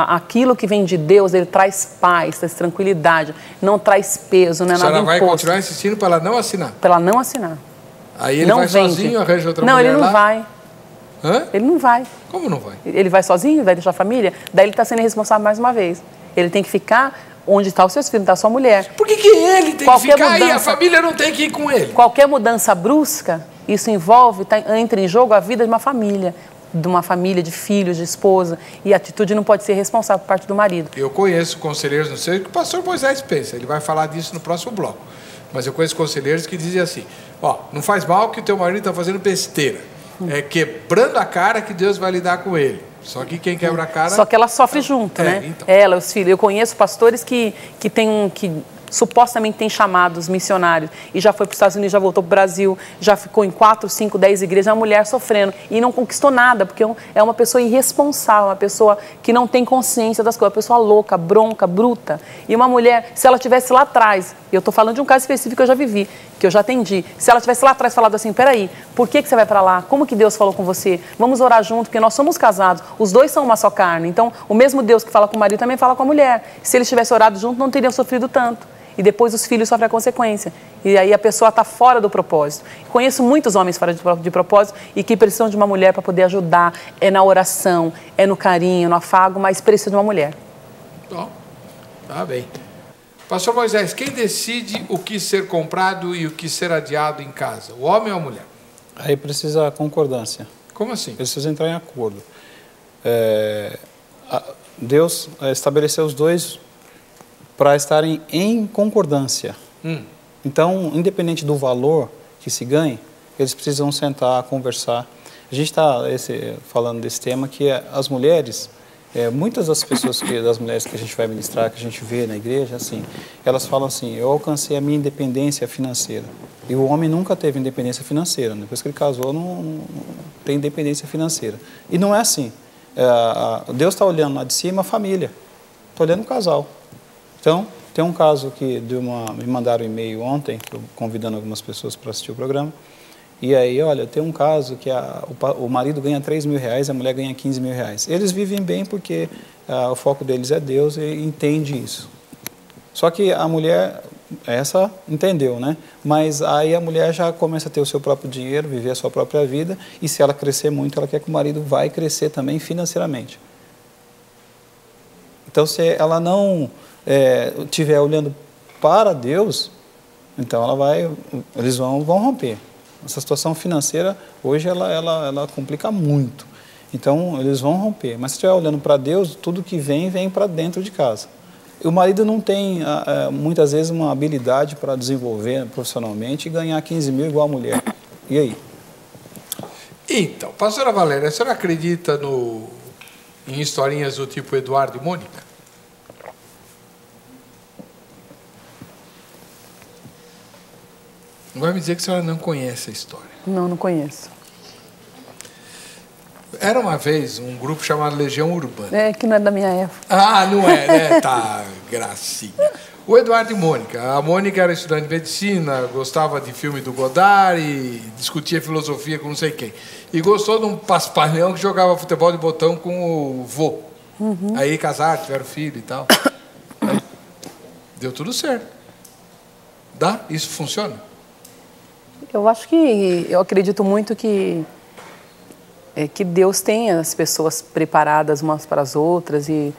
aquilo que vem de Deus, ele traz paz, traz tranquilidade, não traz peso, não é nada imposto.
A senhora vai continuar insistindo para ela não assinar?
Para ela não assinar.
Aí ele vai sozinho, arranja outra mulher lá?
Não, ele não vai.
Hã?
Ele não vai.
Como não vai?
Ele vai sozinho, vai deixar a família, daí ele está sendo irresponsável mais uma vez. Ele tem que ficar... onde está os seus filhos, está a sua mulher.
Por que ele tem que ficar aí? A família não tem que ir com ele.
Qualquer mudança brusca, isso envolve, entra em jogo a vida de uma família de filhos, de esposa, e a atitude não pode ser responsável por parte do marido.
Eu conheço conselheiros, não sei o que o pastor Moisés pensa, ele vai falar disso no próximo bloco, mas eu conheço conselheiros que dizem assim, não faz mal que o teu marido está fazendo besteira, é quebrando a cara que Deus vai lidar com ele. Só que quem quebra a cara...
Só que ela sofre junto, né?
Então.
Ela, os filhos. Eu conheço pastores que supostamente tem chamados missionários e já foi para os Estados Unidos, já voltou para o Brasil, já ficou em 4, 5, 10 igrejas, uma mulher sofrendo e não conquistou nada, porque é uma pessoa irresponsável, uma pessoa que não tem consciência das coisas, uma pessoa louca, bronca, bruta. E uma mulher, se ela estivesse lá atrás, eu estou falando de um caso específico que eu já vivi, que eu já atendi, se ela estivesse lá atrás falado assim, peraí, por que você vai para lá? Como que Deus falou com você? Vamos orar junto, porque nós somos casados, os dois são uma só carne, então o mesmo Deus que fala com o marido também fala com a mulher. Se eles tivessem orado junto, não teriam sofrido tanto. E depois os filhos sofrem a consequência. E aí a pessoa está fora do propósito. Conheço muitos homens fora de propósito e que precisam de uma mulher para poder ajudar. É na oração, é no carinho, no afago, mas precisa de uma mulher.
Bom, tá bem. Pastor Moisés, quem decide o que ser comprado e o que ser adiado em casa? O homem ou a mulher?
Aí precisa concordância.
Como assim?
Precisa entrar em acordo. Deus estabeleceu os dois para estarem em concordância. Então, independente do valor que se ganhe, eles precisam sentar, conversar. A gente está falando desse tema que as mulheres, muitas das mulheres que a gente vai ministrar, que a gente vê na igreja, assim, elas falam assim, eu alcancei a minha independência financeira. E o homem nunca teve independência financeira. Depois que ele casou, não tem independência financeira. E não é assim. Deus está olhando lá de cima a família. Está olhando o casal. Então, tem um caso que me mandaram um e-mail ontem, convidando algumas pessoas para assistir o programa, e aí, olha, tem um caso que o marido ganha 3 mil reais, a mulher ganha 15 mil reais. Eles vivem bem porque o foco deles é Deus e entende isso. Só que a mulher, essa entendeu, né? Mas aí a mulher já começa a ter o seu próprio dinheiro, viver a sua própria vida, e se ela crescer muito, ela quer que o marido vai crescer também financeiramente. Então, se ela não estiver olhando para Deus, então eles vão romper. Essa situação financeira, hoje, ela complica muito. Então, eles vão romper. Mas se estiver olhando para Deus, tudo que vem para dentro de casa. O marido não tem, muitas vezes, uma habilidade para desenvolver profissionalmente e ganhar 15 mil igual a mulher. E aí?
Então, pastora Valéria, a senhora acredita em historinhas do tipo Eduardo e Mônica? Não vai me dizer que a senhora não conhece a história.
Não conheço.
Era uma vez um grupo chamado Legião Urbana.
Que não é da minha época.
Não é, né? Tá, gracinha. O Eduardo e Mônica. A Mônica era estudante de medicina, gostava de filme do Godard e discutia filosofia com não sei quem. E gostou de um paspalhão que jogava futebol de botão com o vô. Aí casaram, tiveram filho e tal. Deu tudo certo. Isso funciona?
Eu acredito muito que Deus tem as pessoas preparadas umas para as outras e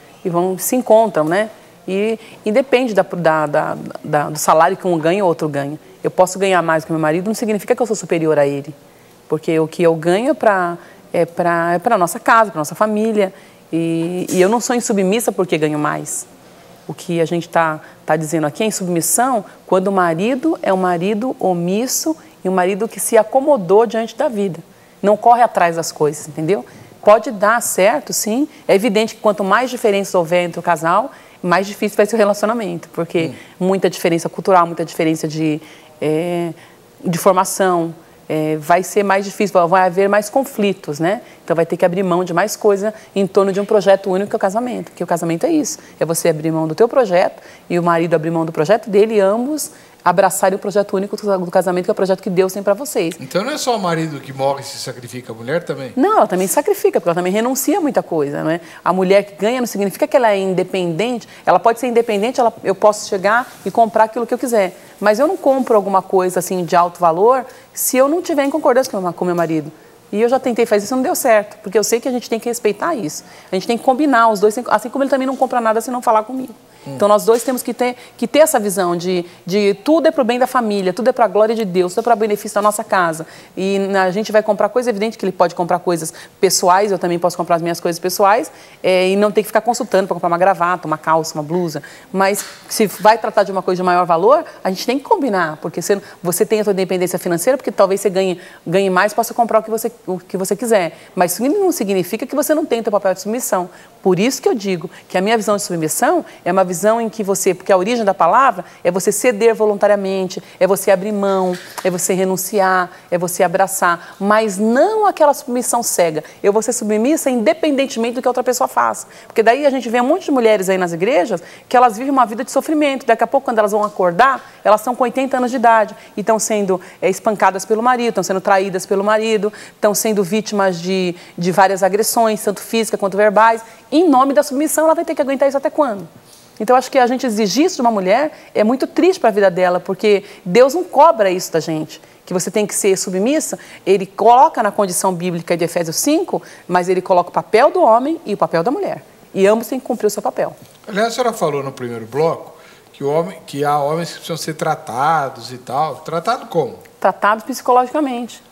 se encontram, né? E independe do salário que um ganha ou outro ganha. Eu posso ganhar mais que meu marido, não significa que eu sou superior a ele. Porque o que eu ganho é para a nossa casa, para a nossa família. E eu não sou insubmissa porque ganho mais. O que a gente tá dizendo aqui é insubmissão quando o marido é um marido omisso e um marido que se acomodou diante da vida. Não corre atrás das coisas, entendeu? Pode dar certo, sim. É evidente que quanto mais diferenças houver entre o casal, mais difícil vai ser o relacionamento. Porque muita diferença cultural, muita diferença de formação, vai ser mais difícil, vai haver mais conflitos, né? Então vai ter que abrir mão de mais coisa em torno de um projeto único que é o casamento. Porque o casamento é isso, é você abrir mão do teu projeto e o marido abrir mão do projeto dele e ambos abraçarem o projeto único do casamento, que é o projeto que Deus tem para vocês.
Então não é só o marido que morre e se sacrifica, a mulher também?
Não, ela também se sacrifica, porque ela também renuncia a muita coisa, não é? A mulher que ganha não significa que ela é independente, ela pode ser independente, eu posso chegar e comprar aquilo que eu quiser, mas eu não compro alguma coisa assim de alto valor se eu não tiver em concordância com meu marido. E eu já tentei fazer isso, não deu certo, porque eu sei que a gente tem que respeitar isso. A gente tem que combinar, os dois, assim como ele também não compra nada se não falar comigo. Então, nós dois temos que ter essa visão de tudo é para o bem da família, tudo é para a glória de Deus, tudo é para o benefício da nossa casa. E a gente vai comprar coisas, é evidente que ele pode comprar coisas pessoais, eu também posso comprar as minhas coisas pessoais, e não ter que ficar consultando para comprar uma gravata, uma calça, uma blusa. Mas se vai tratar de uma coisa de maior valor, a gente tem que combinar, porque você tem a sua independência financeira, porque talvez você ganhe mais e possa comprar o que você quiser. Mas isso não significa que você não tem o seu papel de submissão. Por isso que eu digo que a minha visão de submissão é uma visão em que porque a origem da palavra é você ceder voluntariamente, é você abrir mão, é você renunciar, é você abraçar, mas não aquela submissão cega. Eu vou ser submissa independentemente do que a outra pessoa faça. Porque daí a gente vê um monte de mulheres aí nas igrejas que elas vivem uma vida de sofrimento. Daqui a pouco, quando elas vão acordar, elas estão com 80 anos de idade e estão sendo espancadas pelo marido, estão sendo traídas pelo marido, estão sendo vítimas de várias agressões, tanto físicas quanto verbais. Em nome da submissão, ela vai ter que aguentar isso até quando? Então, acho que a gente exigir isso de uma mulher é muito triste para a vida dela, porque Deus não cobra isso da gente, que você tem que ser submissa. Ele coloca na condição bíblica de Efésios 5, mas ele coloca o papel do homem e o papel da mulher. E ambos têm que cumprir o seu papel.
Aliás, a senhora falou no primeiro bloco que há homens que precisam ser tratados e tal. Tratado como?
Tratados psicologicamente.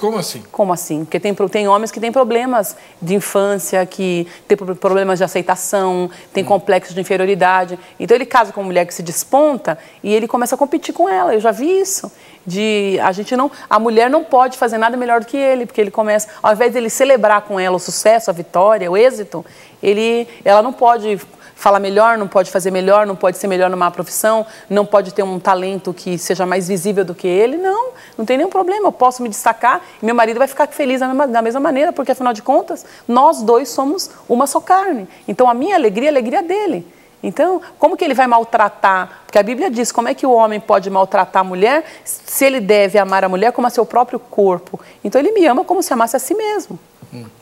Como assim?
Como assim? Porque tem homens que têm problemas de infância, que têm problemas de aceitação, tem complexos de inferioridade. Então ele casa com uma mulher que se desponta e ele começa a competir com ela. Eu já vi isso. A mulher não pode fazer nada melhor do que ele, porque ele começa, ao invés de ele celebrar com ela o sucesso, a vitória, o êxito, ela não pode falar melhor, não pode fazer melhor, não pode ser melhor numa profissão, não pode ter um talento que seja mais visível do que ele. Não tem nenhum problema, eu posso me destacar e meu marido vai ficar feliz da mesma maneira, porque afinal de contas, nós dois somos uma só carne. Então a minha alegria é a alegria dele. Então, como que ele vai maltratar? Porque a Bíblia diz, como é que o homem pode maltratar a mulher se ele deve amar a mulher como a seu próprio corpo? Então ele me ama como se amasse a si mesmo.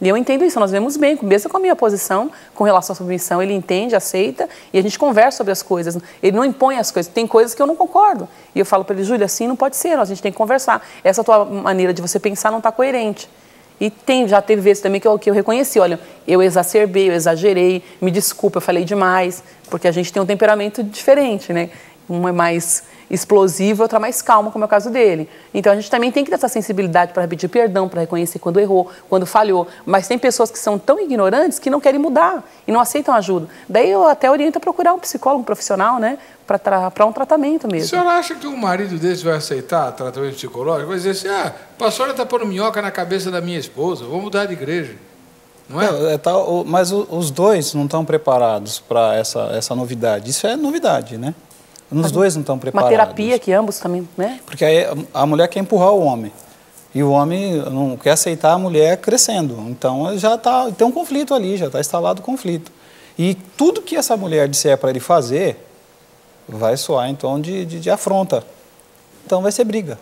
E eu entendo isso, nós vemos bem, mesmo com a minha posição com relação à submissão, ele entende, aceita e a gente conversa sobre as coisas. Ele não impõe as coisas, tem coisas que eu não concordo. E eu falo para ele, Júlia, assim não pode ser, a gente tem que conversar. Essa tua maneira de você pensar não está coerente. E já teve vezes também que eu reconheci, olha, eu exacerbei, eu exagerei, me desculpa, eu falei demais, porque a gente tem um temperamento diferente, né? Um é mais explosivo, outra mais calma, como é o caso dele. Então a gente também tem que ter essa sensibilidade para pedir perdão, para reconhecer quando errou, quando falhou. Mas tem pessoas que são tão ignorantes que não querem mudar e não aceitam ajuda. Daí eu até oriento a procurar um psicólogo, um profissional, né? Para um tratamento mesmo.
A senhora acha que um marido desse vai aceitar tratamento psicológico? Vai dizer assim, a pastora está pondo minhoca na cabeça da minha esposa, vou mudar de igreja. Não é?
Mas os dois não estão preparados para essa novidade. Isso é novidade, né? Os dois não estão preparados.
Uma terapia que ambos também, né?
Porque aí a mulher quer empurrar o homem. E o homem não quer aceitar a mulher crescendo. Então já tem um conflito ali, já está instalado o conflito. E tudo que essa mulher disser para ele fazer vai soar em tom de afronta. Então vai ser briga.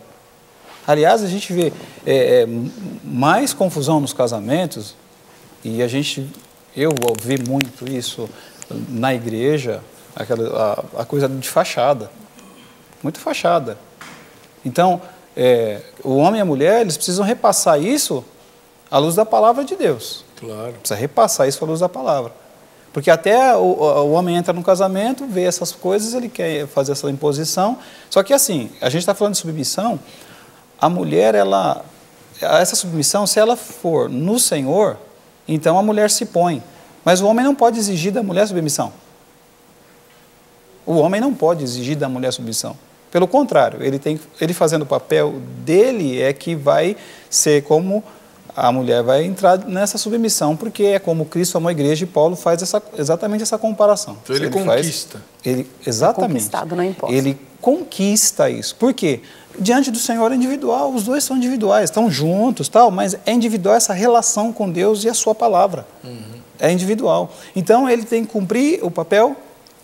Aliás, a gente vê mais confusão nos casamentos, e eu vi muito isso na igreja, a coisa de fachada, muito fachada. Então, o homem e a mulher, eles precisam repassar isso à luz da palavra de Deus.
Claro.
Precisa repassar isso à luz da palavra. Porque até o homem entra no casamento, vê essas coisas, ele quer fazer essa imposição. Só que assim, a gente está falando de submissão, a mulher, essa submissão, se ela for no Senhor, então a mulher se põe. Mas o homem não pode exigir da mulher submissão. O homem não pode exigir da mulher submissão. Pelo contrário, ele fazendo o papel dele é que vai ser como a mulher vai entrar nessa submissão, porque é como Cristo amou a igreja, e Paulo faz exatamente essa comparação.
Então ele conquista.
Exatamente.
É conquistado, não importa.
Ele conquista isso. Por quê? Diante do Senhor é individual, os dois são individuais, estão juntos, tal, mas é individual essa relação com Deus e a sua palavra. É individual. Então ele tem que cumprir o papel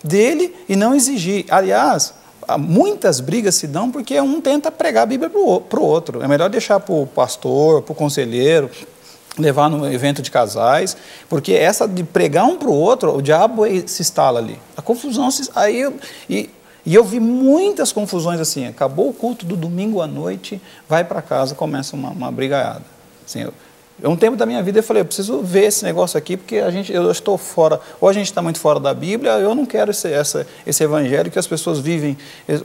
dele e não exigir. Aliás, muitas brigas se dão porque um tenta pregar a Bíblia para o outro. É melhor deixar para o pastor, para o conselheiro, levar no evento de casais, porque essa de pregar um para o outro, o diabo se instala ali. A confusão, e eu vi muitas confusões assim, acabou o culto do domingo à noite, vai para casa, começa uma brigaiada. Assim, um tempo da minha vida eu falei, eu preciso ver esse negócio aqui, porque eu estou fora, ou a gente está muito fora da Bíblia, eu não quero esse evangelho que as pessoas vivem,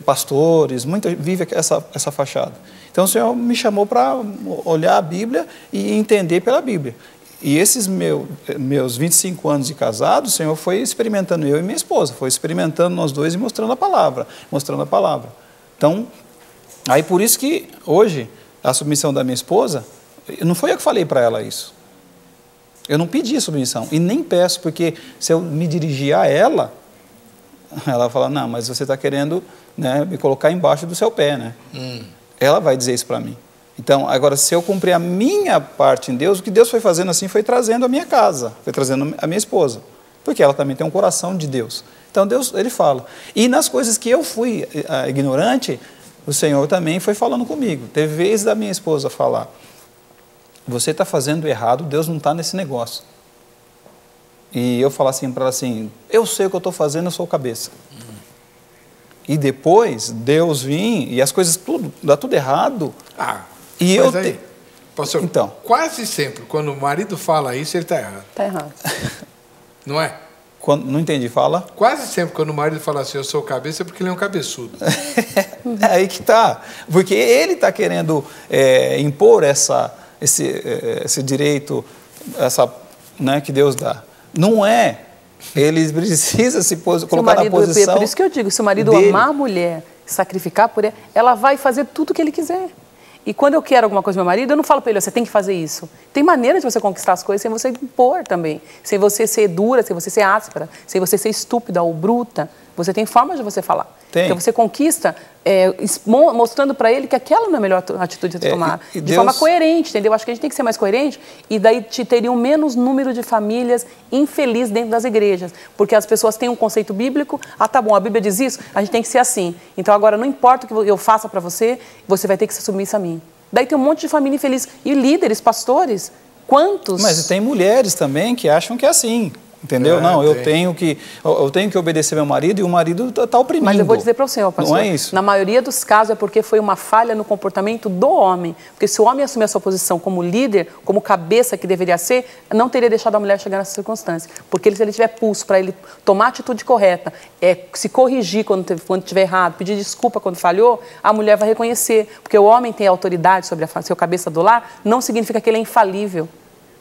pastores, vivem essa fachada. Então o Senhor me chamou para olhar a Bíblia e entender pela Bíblia. E esses meus 25 anos de casado, o Senhor foi experimentando, eu e minha esposa, foi experimentando nós dois e mostrando a palavra. Então, aí por isso que hoje, a submissão da minha esposa, não foi eu que falei para ela isso. Eu não pedi submissão e nem peço, porque se eu me dirigir a ela, ela fala, não, mas você está querendo, né, me colocar embaixo do seu pé, né? Ela vai dizer isso para mim. Então, agora, se eu cumprir a minha parte em Deus, o que Deus foi fazendo assim, foi trazendo a minha casa, foi trazendo a minha esposa, porque ela também tem um coração de Deus. Então, Deus, Ele fala. E nas coisas que eu fui ignorante, o Senhor também foi falando comigo. Teve vez da minha esposa falar, você está fazendo errado, Deus não está nesse negócio. E eu falar assim para ela assim, eu sei o que eu estou fazendo, eu sou o cabeça. E depois, Deus vir, e as coisas dá tudo errado. E
mas aí, pastor,
então,
quase sempre, quando o marido fala isso, ele está errado.
Está errado.
Não é?
Não entendi, fala.
Quase sempre, quando o marido fala assim, eu sou o cabeça, é porque ele é um cabeçudo.
É aí que está. Porque ele está querendo impor esse direito, né, que Deus dá. Não é. Ele precisa se colocar na posição.
Por isso que eu digo, se o marido
dele.
amar a mulher, sacrificar por ela vai fazer tudo o que ele quiser. E quando eu quero alguma coisa do meu marido, eu não falo para ele, você tem que fazer isso. Tem maneira de você conquistar as coisas sem você impor também. Sem você ser dura, sem você ser áspera, sem você ser estúpida ou bruta. Você tem formas de você falar.
Tem.
Então você conquista mostrando para ele que aquela não é a melhor atitude a se tomar. De forma coerente, entendeu? Acho que a gente tem que ser mais coerente e daí teria um menos número de famílias infelizes dentro das igrejas. Porque as pessoas têm um conceito bíblico, tá bom, a Bíblia diz isso, a gente tem que ser assim. Então agora não importa o que eu faça para você, você vai ter que ser submissa a mim. Daí tem um monte de família infeliz. E líderes, pastores, quantos?
Mas tem mulheres também que acham que é assim. Entendeu? Não, eu tenho que obedecer meu marido e o marido está oprimindo.
Mas eu vou dizer para o senhor, pastor,
não é isso.
Na maioria dos casos é porque foi uma falha no comportamento do homem. Porque se o homem assumir a sua posição como líder, como cabeça que deveria ser, não teria deixado a mulher chegar nessa circunstância. Porque se ele tiver pulso para ele tomar a atitude correta, se corrigir quando estiver errado, pedir desculpa quando falhou, a mulher vai reconhecer. Porque o homem tem autoridade sobre a sua cabeça do lar, não significa que ele é infalível.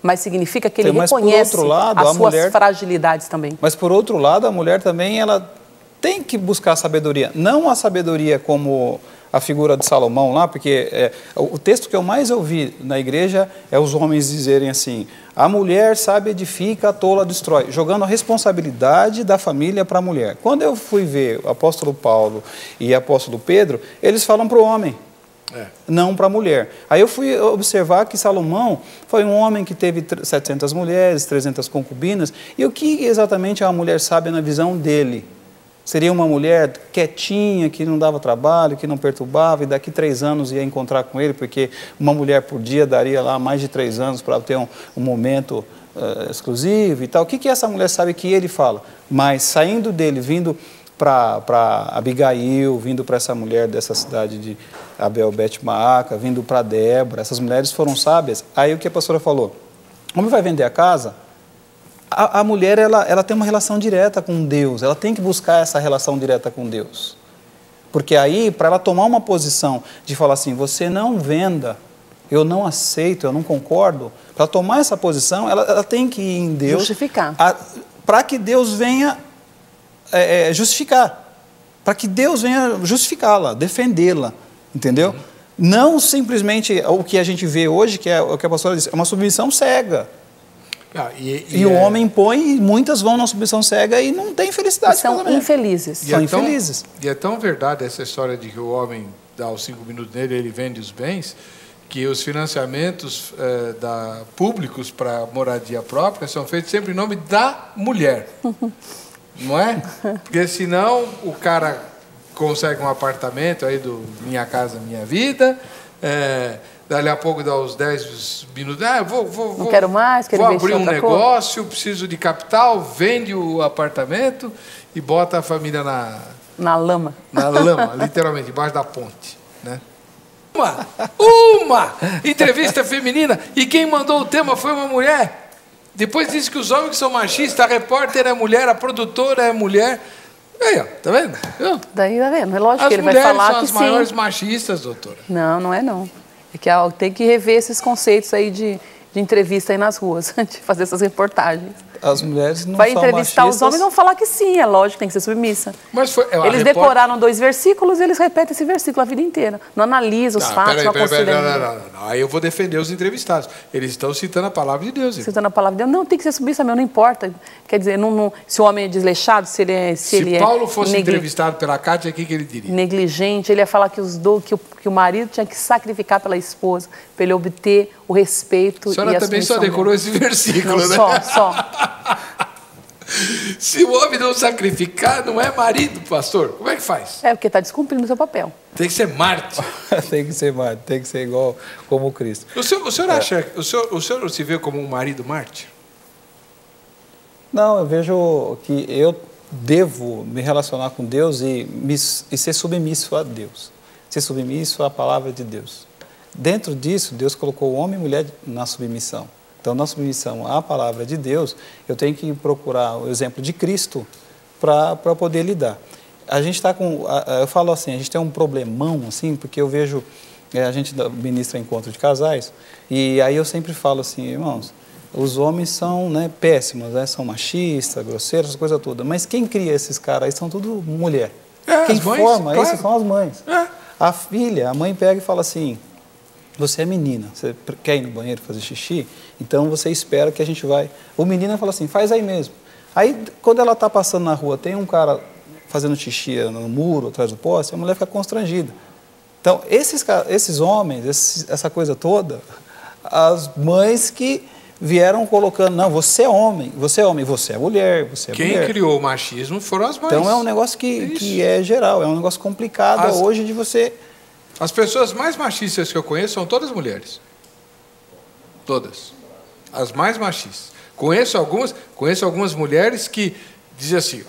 Mas significa que ele reconhece as suas fragilidades também.
Mas, por outro lado, a mulher também ela tem que buscar sabedoria. Não a sabedoria como a figura de Salomão lá, porque o texto que eu mais ouvi na igreja é os homens dizerem assim, a mulher sábia edifica, a tola destrói, jogando a responsabilidade da família para a mulher. Quando eu fui ver o apóstolo Paulo e o apóstolo Pedro, eles falam para o homem. Não para a mulher. Aí eu fui observar que Salomão foi um homem que teve 700 mulheres, 300 concubinas, e o que exatamente é uma mulher sábia na visão dele? Seria uma mulher quietinha, que não dava trabalho, que não perturbava, e daqui 3 anos ia encontrar com ele, porque uma mulher por dia daria lá mais de 3 anos para ter um momento exclusivo e tal. O que essa mulher sabe que ele fala? Mas saindo dele, vindo para Abigail, vindo para essa mulher dessa cidade de Abel Bet-Maaca, vindo para Débora. Essas mulheres foram sábias. Aí o que a pastora falou? O homem vai vender a casa, a mulher ela tem uma relação direta com Deus, ela tem que buscar essa relação direta com Deus. Porque aí, para ela tomar uma posição de falar assim, você não venda, eu não aceito, eu não concordo, para tomar essa posição, ela tem que ir em Deus.
Justificar.
Para que Deus venha justificar. Para que Deus venha justificá-la, defendê-la, entendeu? Não simplesmente o que a gente vê hoje, que é o que a pastora disse, é uma submissão cega. E o homem impõe, e muitas vão na submissão cega e não tem felicidade.
São infelizes.
São infelizes.
E é tão verdade essa história de que o homem dá os 5 minutos nele, ele vende os bens, que os financiamentos públicos para moradia própria são feitos sempre em nome da mulher. Não é? Porque senão o cara consegue um apartamento aí do Minha Casa Minha Vida, dali a pouco dá os 10 minutos,
não quero mais, quero
vou abrir um negócio,
coisa.
Preciso de capital, vende o apartamento e bota a família
na lama.
Na lama, literalmente, debaixo da ponte, né? Uma entrevista feminina, e quem mandou o tema foi uma mulher. Depois disse que os homens que são machistas, a repórter é mulher, a produtora é mulher. Aí, ó, tá vendo?
Daí tá vendo, é lógico que ele vai
As
falar que sim.
mulheres são as maiores machistas, doutora.
Não, não é não. É que tem que rever esses conceitos aí de entrevista aí nas ruas, de fazer essas reportagens.
As mulheres não
vai
são
entrevistar
machistas.
Os homens vão falar que sim, é lógico, tem que ser submissa.
Mas
eles decoraram 2 versículos e eles repetem esse versículo a vida inteira. Não analisam os fatos, não consideram.
Não. Aí eu vou defender os entrevistados. Eles estão citando a palavra de Deus.
Citando a palavra de Deus. Não, tem que ser submissa mesmo, não importa. Quer dizer, se o homem é desleixado, se
Paulo fosse entrevistado pela Cátia, o que ele diria?
Negligente, ele ia falar que o marido tinha que sacrificar pela esposa, para ele obter o respeito.
A senhora também só decorou esse versículo,
não,
né?
Só.
Se o homem não sacrificar, não é marido, pastor. Como é que faz?
É, porque está descumprindo o seu papel.
Tem que ser mártir.
Tem que ser mártir, tem que ser igual como Cristo.
O senhor acha, o senhor se vê como um marido mártir?
Não, eu vejo que eu devo me relacionar com Deus e ser submisso a Deus. Ser submisso à palavra de Deus. Dentro disso, Deus colocou o homem e mulher na submissão. Então, na submissão à palavra de Deus, eu tenho que procurar o exemplo de Cristo para poder lidar. A gente está com... Eu falo assim, a gente tem um problemão, assim, porque eu vejo... A gente ministra encontro de casais, e aí eu sempre falo assim, irmãos, os homens são péssimos, são machistas, grosseiros, essa coisa toda. Mas quem cria esses caras aí são tudo mulher. Quem forma esses são as mães. A filha, a mãe pega e fala assim... Você é menina, você quer ir no banheiro fazer xixi? Então você espera que a gente vai... O menino fala assim, faz aí mesmo. Aí, quando ela está passando na rua, tem um cara fazendo xixi no muro, atrás do poste, a mulher fica constrangida. Então, esses homens, essa coisa toda, as mães que vieram colocando, não, você é homem, você é mulher, você é mulher.
Quem criou o machismo foram as mães.
Então, é um negócio que é geral, é um negócio complicado hoje de você...
As pessoas mais machistas que eu conheço são todas mulheres. Todas. As mais machistas. Conheço algumas mulheres que dizem assim,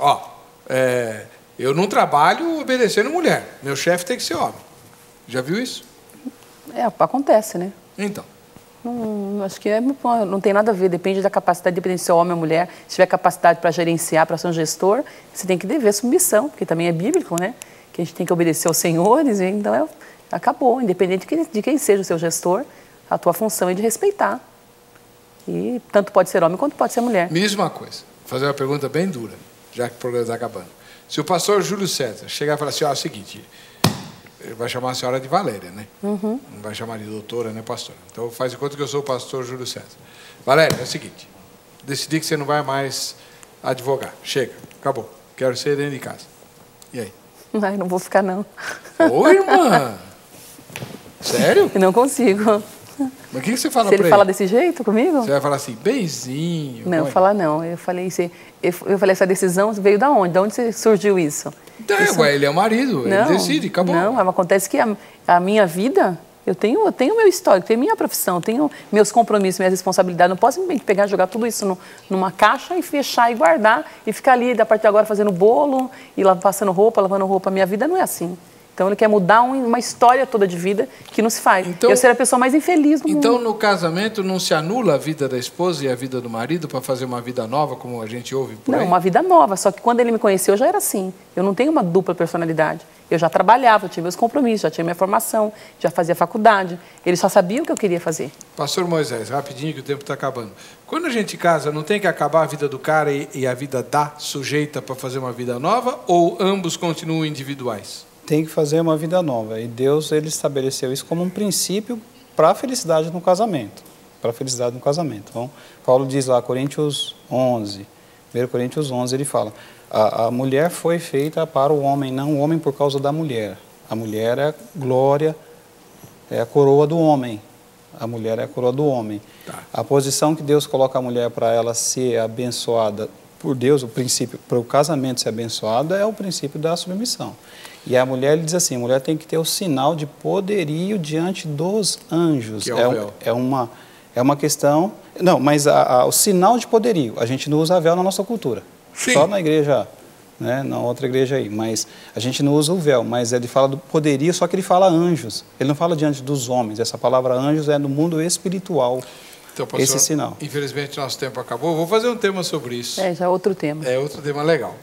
eu não trabalho obedecendo mulher. Meu chefe tem que ser homem. Já viu isso?
Acontece, né?
Então.
Acho que não tem nada a ver, depende da capacidade, dependendo se é homem ou mulher. Se tiver capacidade para gerenciar, para ser um gestor, você tem que dever submissão, porque também é bíblico, né? Que a gente tem que obedecer aos senhores, então acabou, independente de quem seja o seu gestor, a tua função é de respeitar. E tanto pode ser homem quanto pode ser mulher.
Mesma coisa. Vou fazer uma pergunta bem dura, já que o programa está acabando. Se o pastor Júlio César chegar e falar assim, é o seguinte, ele vai chamar a senhora de Valéria, né? Não vai chamar de doutora, né, pastora? Então faz de conta que eu sou o pastor Júlio César. Valéria, é o seguinte, decidi que você não vai mais advogar. Chega, acabou. Quero ser dentro de casa. E aí?
Ai, não vou ficar, não.
Ô, irmã! Sério?
Eu não consigo.
Mas o que você fala
pra ele? Se ele fala
ele?
Desse jeito comigo?
Você vai falar assim, benzinho.
Não, falar não. Eu falei, essa decisão veio da onde? De onde surgiu isso?
Ele é o marido, ele decide, acabou.
Não, acontece que a minha vida Eu tenho meu histórico, tenho minha profissão, tenho meus compromissos, minhas responsabilidades. Não posso simplesmente pegar, jogar tudo isso numa caixa e fechar e guardar e ficar ali, da parte de agora, fazendo bolo e lá passando roupa, lavando roupa. Minha vida não é assim. Então, ele quer mudar uma história toda de vida que não se faz. Então, eu ser a pessoa mais infeliz do mundo.
Então, no casamento, não se anula a vida da esposa e a vida do marido para fazer uma vida nova, como a gente ouve por aí?
Não, uma vida nova. Só que quando ele me conheceu, eu já era assim. Eu não tenho uma dupla personalidade. Eu já trabalhava, eu tinha meus compromissos, já tinha minha formação, já fazia faculdade. Ele só sabia o que eu queria fazer.
Pastor Moisés, rapidinho que o tempo está acabando. Quando a gente casa, não tem que acabar a vida do cara e a vida da sujeita para fazer uma vida nova? Ou ambos continuam individuais?
Tem que fazer uma vida nova. E Deus, ele estabeleceu isso como um princípio para a felicidade no casamento. Para a felicidade no casamento. Então, Paulo diz lá, Coríntios 11, 1 Coríntios 11, ele fala, a mulher foi feita para o homem, não o homem por causa da mulher. A mulher é a glória, é a coroa do homem. A mulher é a coroa do homem. Tá. A posição que Deus coloca a mulher para ela ser abençoada por Deus, o princípio, para o casamento ser abençoado, é o princípio da submissão. E a mulher, ele diz assim, a mulher tem que ter o sinal de poderio diante dos anjos.
Que é o véu.
É uma questão... Não, mas o sinal de poderio, a gente não usa véu na nossa cultura. Sim. Só na igreja, né, na outra igreja aí. Mas a gente não usa o véu, mas ele fala do poderio, só que ele fala anjos. Ele não fala diante dos homens. Essa palavra anjos é no mundo espiritual.
Então, pastor,
esse sinal.
Infelizmente, nosso tempo acabou. Vou fazer um tema sobre isso.
Já é outro tema.
É outro tema legal.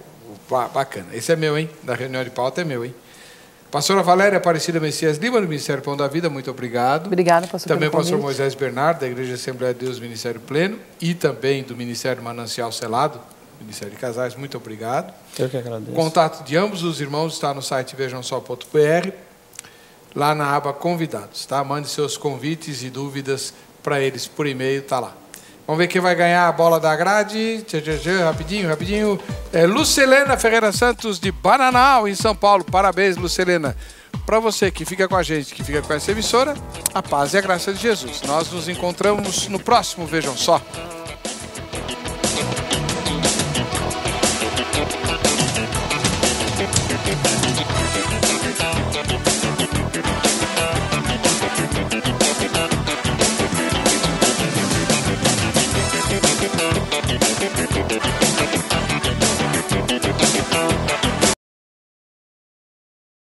Bacana. Esse é meu, hein? Da reunião de pauta é meu, hein? Pastora Valéria Aparecida Messias Lima, do Ministério Pão da Vida, muito obrigado.
Obrigada, pastor.
Também o pastor Moisés Bernardo, da Igreja Assembleia de Deus Ministério Pleno, e também do Ministério Manancial Selado, Ministério de Casais, muito obrigado.
Eu que agradeço.
O contato de ambos os irmãos está no site vejamsó.br, lá na aba Convidados, tá? Mande seus convites e dúvidas para eles por e-mail, está lá. Vamos ver quem vai ganhar a bola da grade. Rapidinho. É Lucelena Ferreira Santos, de Bananal, em São Paulo. Parabéns, Lucelena. Para você que fica com a gente, que fica com essa emissora, a paz e a graça de Jesus. Nós nos encontramos no próximo Vejam Só.